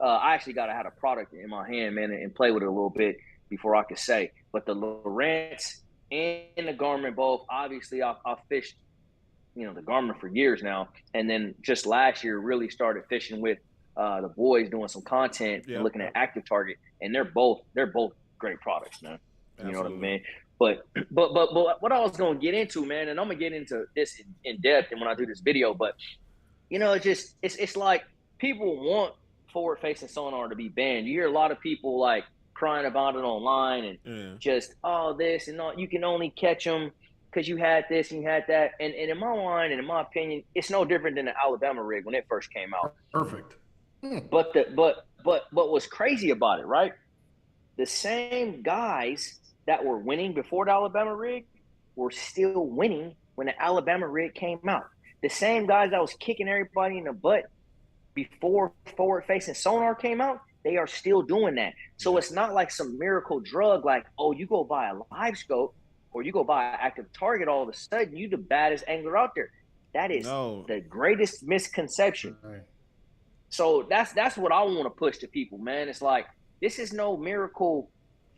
I actually got to have a product in my hand, man, and play with it a little bit before I could say. But the Lowrance and the Garmin both, obviously I've fished, the Garmin for years now. And then just last year really started fishing with the boys, doing some content and looking at active target. And they're both great products, man. You know what I mean? But what I was going to get into, man, and I'm going to get into this in depth and when I do this video, but, it's like people want forward-facing sonar to be banned. You hear a lot of people, like, crying about it online and just, this and all. You can only catch them because you had this and you had that. And in my mind and in my opinion, it's no different than the Alabama rig when it first came out. Perfect. But what's crazy about it, right? The same guys that were winning before the Alabama rig were still winning when the Alabama rig came out. The same guys that was kicking everybody in the butt before forward-facing sonar came out, they are still doing that. So it's not like some miracle drug like, oh, you go buy a live scope or you go buy an active target, all of a sudden you the baddest angler out there. That is the greatest misconception. Right. So that's what I want to push to people, man. It's like, this is no miracle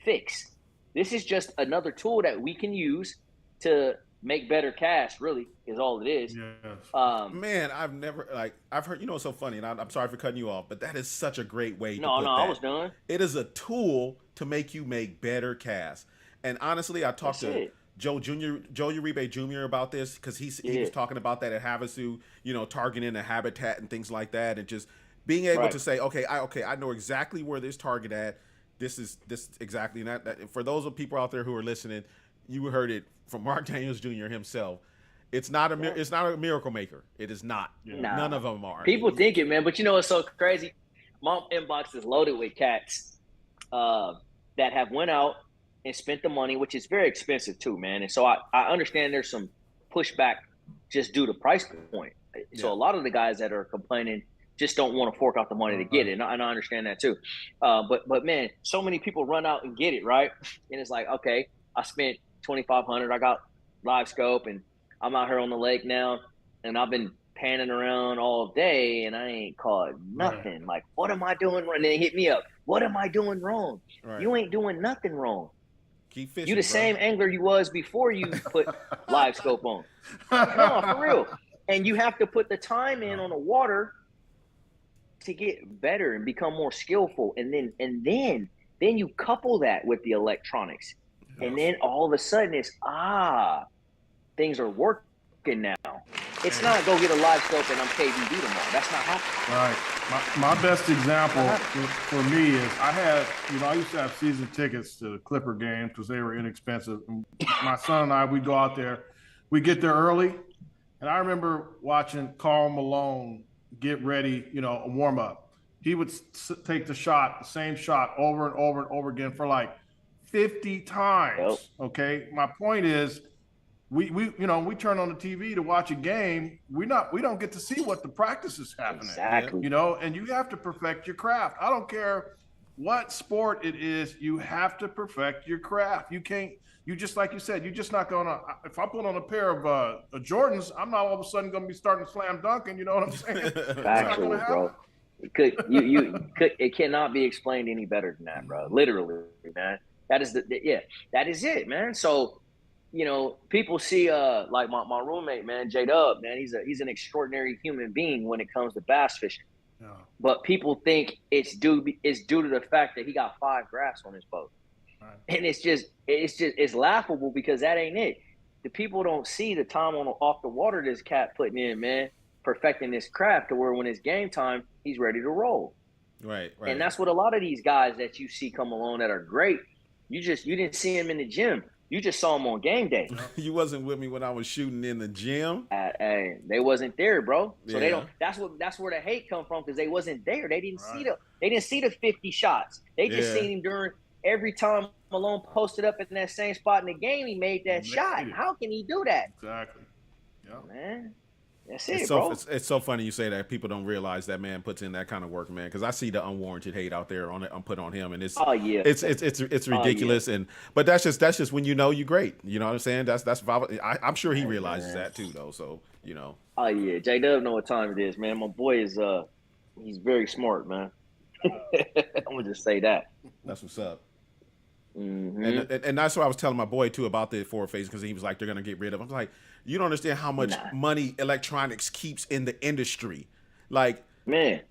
fix. This is just another tool that we can use to make better casts, really, is all it is. Yes. Man, I've heard, it's so funny, and I'm sorry for cutting you off, but that is such a great way to put that. I was done. It is a tool to make you make better casts. And honestly, I talked to Joe Uribe Jr. about this because he was talking about that at Havasu, targeting a habitat and things like that, and just being able to say, I know exactly where this target at. This exactly that. For those of people out there who are listening, you heard it from Mark Daniels Jr. himself. It's not a miracle maker. It is not. Nah. None of them are. People think it, man. But it's so crazy. My inbox is loaded with cats that have went out and spent the money, which is very expensive too, man. And so I understand there's some pushback just due to price point. So a lot of the guys that are complaining just don't want to fork out the money to get it. And I understand that too. But man, so many people run out and get it, right? And it's like, okay, I spent $2,500. I got live scope and I'm out here on the lake now and I've been panning around all day and I ain't caught nothing. Right. Like, what am I doing wrong? And they hit me up. What am I doing wrong? Right. You ain't doing nothing wrong. Keep fishing, you the same angler you was before you put live scope on. No, for real. And you have to put the time in on the water to get better and become more skillful. And then you couple that with the electronics. Yes. And then all of a sudden it's, things are working now. It's not go get a live scope and I'm KBD tomorrow. That's not happening. Right. My best example for me is I used to have season tickets to the Clipper games because they were inexpensive. And my son and I, we'd go out there. We get there early. And I remember watching Karl Malone get ready, a warm up. He would take the same shot over and over and over again for like 50 times. Yep. Okay. My point is, we turn on the TV to watch a game. We don't get to see what the practice is happening. Exactly. And you have to perfect your craft. I don't care what sport it is. You have to perfect your craft. You just like you said, you're just not gonna. If I put on a pair of Jordans, I'm not all of a sudden gonna be starting slam dunking. You know what I'm saying? Factual, bro. It cannot be explained any better than that, bro. Literally, man. That is that is it, man. So. People see like my roommate, man, J-Dub, man, he's an extraordinary human being when it comes to bass fishing. Yeah. But people think it's due to the fact that he got 5 graphs on his boat. Right. And it's laughable because that ain't it. The people don't see the time off the water this cat putting in, man, perfecting this craft to where when it's game time, he's ready to roll. Right. And that's what a lot of these guys that you see come along that are great, you didn't see him in the gym. You just saw them on game day. You wasn't with me when I was shooting in the gym. Hey, they wasn't there, bro. So Yeah. they don't. That's where the hate come from because they wasn't there. They didn't see the 50 shots. They just seen him during every time Malone posted up in that same spot in the game. He made that shot. How can he do that? Exactly. Yeah. Man, that's bro. It's so funny you say that. People don't realize that man puts in that kind of work, man. Because I see the unwarranted hate out there I'm put on him, and it's it's ridiculous. But that's just when you're great. You know what I'm saying? I'm sure he realizes that too, though. So Oh yeah, J-Dub know what time it is, man. My boy is he's very smart, man. I'm gonna just say that. That's what's up. Mm-hmm. And that's what I was telling my boy too about the forward phase because he was like they're gonna get rid of. I'm like, you don't understand how much money electronics keeps in the industry. Like, man,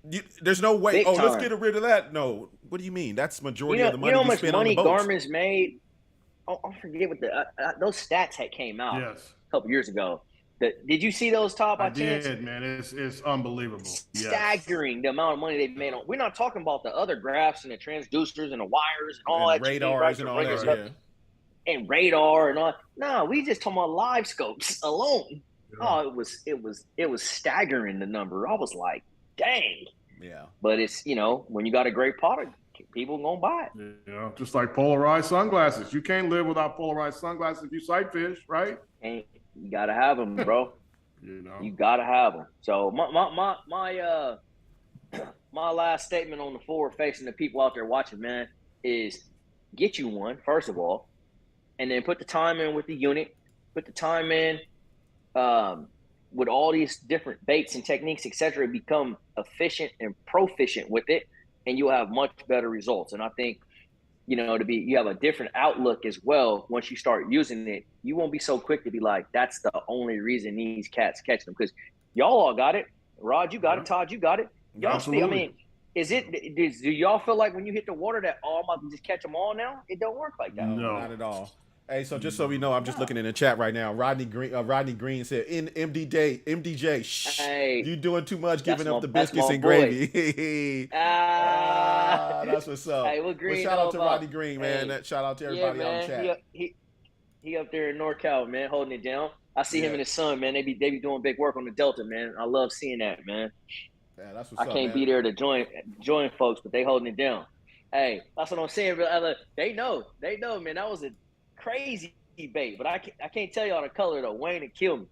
there's no way. Big let's time. get rid of that. No, what do you mean? That's majority of the money how we much spend money on the boats. Garmin's made? I forget what those stats had came out a couple years ago. Did you see those, Todd, by chance? I did, man. It's unbelievable. Staggering the amount of money they've made on. We're not talking about the other graphs and the transducers and the wires and all that radars and all that stuff. Yeah. And radar and all. No, we just talking about live scopes alone. Yeah. Oh, it was staggering, the number. I was like, dang. Yeah. But it's when you got a great product, people gonna buy it. Yeah, just like polarized sunglasses. You can't live without polarized sunglasses if you sight fish, right? And you gotta have them, bro. You gotta have them. So my last statement on the forward facing the people out there watching, man, is get you one first of all, and then put the time in with the unit. Put the time in with all these different baits and techniques, etc. Become efficient and proficient with it, and you'll have much better results. And I think you have a different outlook as well. Once you start using it, you won't be so quick to be like, that's the only reason these cats catch them. Because y'all all got it. Rod, you got it. Todd, you got it. Y'all see, I mean, do y'all feel like when you hit the water that, I'm about to just catch them all now? It don't work like that. No, not at all. Hey, so just so we know, I'm just looking in the chat right now. Rodney Green said, MDJ, shh, hey, you doing too much giving up the biscuits and gravy. That's what's up. Hey, what Green shout out to Rodney Green, man. Shout out to everybody on chat. He up there in NorCal, man, holding it down. I see him and his son, man. They be doing big work on the Delta, man. I love seeing that, man. Yeah, that's what's up, I can't be there to join folks, but they holding it down. Hey, that's what I'm saying, bro. They know, man. That was a crazy bait, but I can't tell y'all the color though. Wayne would kill me.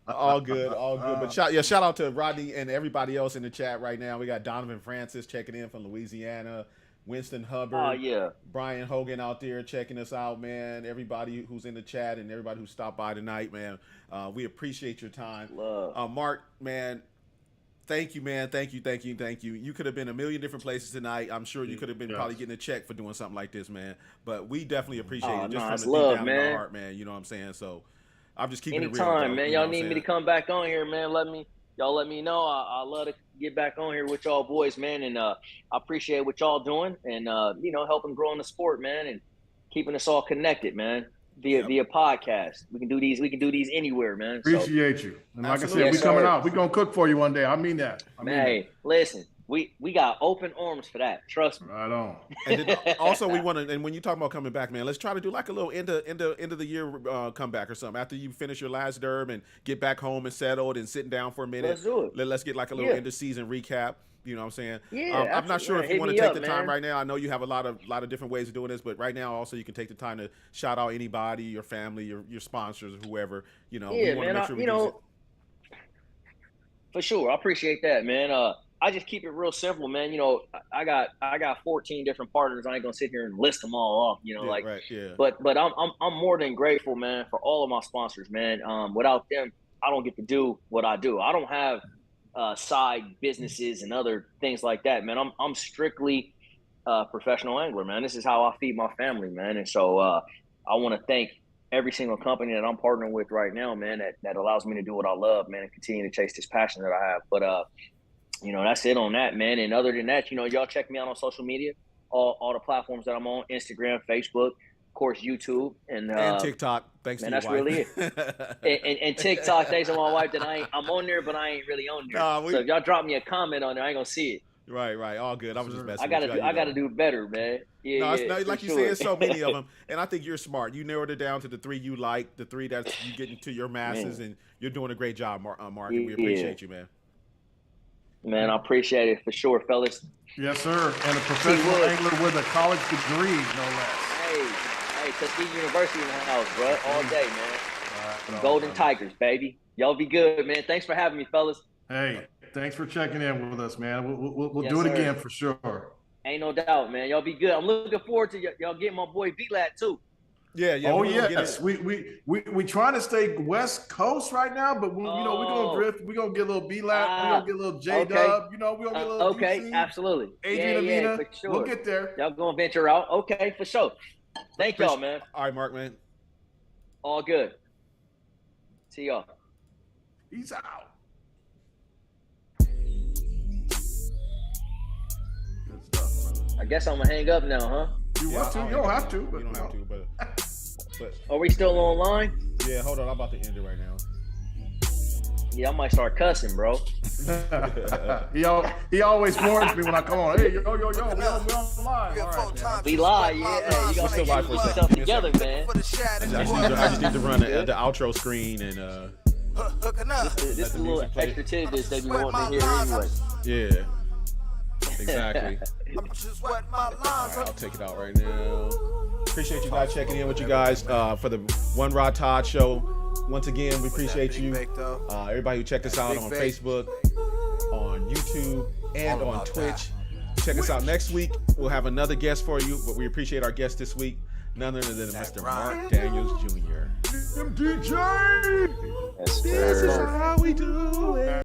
all good. But shout out to Rodney and everybody else in the chat right now. We got Donovan Francis checking in from Louisiana, Winston Hubbard, Brian Hogan out there checking us out, man. Everybody who's in the chat and everybody who stopped by tonight, man. We appreciate your time. Mark, man. Thank you, man. Thank you. You could have been a million different places tonight. I'm sure you could have been probably getting a check for doing something like this, man. But we definitely appreciate it just from the deep down in our heart, man. You know what I'm saying? So I'm just keeping it real. Anytime, man. Y'all need me to come back on here, man. Let me know. I love to get back on here with y'all boys, man. And I appreciate what y'all doing and helping grow in the sport, man, and keeping us all connected, man. via podcast. We can do these anywhere, man. Appreciate you. And like Absolutely. I said, we Yes, coming sir. out. We gonna cook for you one day. I mean that. Hey, listen, we got open arms for that. Trust me. Right on. And then also we want to, and when you talk about coming back, man, let's try to do like a little end of the year comeback or something after you finish your last derb and get back home and settled and sitting down for a minute. Let's do it. Let's get like a little end of season recap. You know what I'm saying? Yeah, I'm not sure if you hit want to me take up, the time man. right now. I know you have a lot of different ways of doing this, but right now also you can take the time to shout out anybody, your family, your sponsors, whoever. You know, Yeah, we want to man. make sure we You use know, it. for sure. I appreciate that, man. I just keep it real simple, man. You know, I got 14 different partners. I ain't gonna sit here and list them all off. You know, Yeah, right, yeah. But I'm more than grateful, man, for all of my sponsors, man. Without them, I don't get to do what I do. I don't have side businesses and other things like that, man. I'm strictly professional angler, man. This is how I feed my family, man. And so I want to thank every single company that I'm partnering with right now, man, that allows me to do what I love, man, and continue to chase this passion that I have. But you know, that's it on that, man. And other than that, you know, y'all check me out on social media, all the platforms that I'm on: Instagram, Facebook, of course, YouTube, and TikTok. Thanks man, to your that's wife. really it. And TikTok, thanks to my wife, that I'm on there, but I ain't really on there. So if y'all drop me a comment on there, I ain't gonna see it. Right. All good. I was just messing I gotta with you. I gotta do better, man. Yeah, Like you said, so many of them, and I think you're smart. You narrowed it down to the 3 you like, the 3 that you get into your masses, and you're doing a great job, Mark. And we appreciate you, man. Man, I appreciate it for sure, fellas. Yes, sir. And a professional angler with a college degree, no less. Hey, Tuskegee University in the house, bro, all day, man. Golden Tigers, baby. Y'all be good, man. Thanks for having me, fellas. Hey, thanks for checking in with us, man. We'll Yes, do it sir. again for sure. Ain't no doubt, man. Y'all be good. I'm looking forward to y'all getting my boy V-Lat too. Yeah. Oh we're gonna get yes, we trying to stay West Coast right now, but you know we're gonna drift. We're gonna get a little B-Lap. We're gonna get a little J Dub. You know we're gonna get a little DC, absolutely. Adrian Amina. For sure. We'll get there. Y'all gonna venture out? Okay, for sure. Thank y'all, man. All right, Mark, man. All good. See y'all. He's out. Good stuff, brother. I guess I'm gonna hang up now, huh? You want to? You don't have to. But You don't have to, but Are we still online? yeah. Hold on, I'm about to end it right now. Yeah, I might start cussing, bro. He always warns me when I come on. Hey, yo, we on live. All right, man. We live, yeah. Hey, you gotta still make live for a yourself second. together, man. I just need to run the outro screen and This is a little extra tidbits that we want to hear anyway. yeah. Exactly. I'll take it out right now. Appreciate you guys checking in with you guys for the One Rod Todd show. Once again, we appreciate you. Everybody who checked us out on Facebook, on YouTube, and on Twitch. Check us out next week. We'll have another guest for you, but we appreciate our guest this week. None other than Mr. Mark Daniels Jr. DJ! Yes, This is sir. how we do it.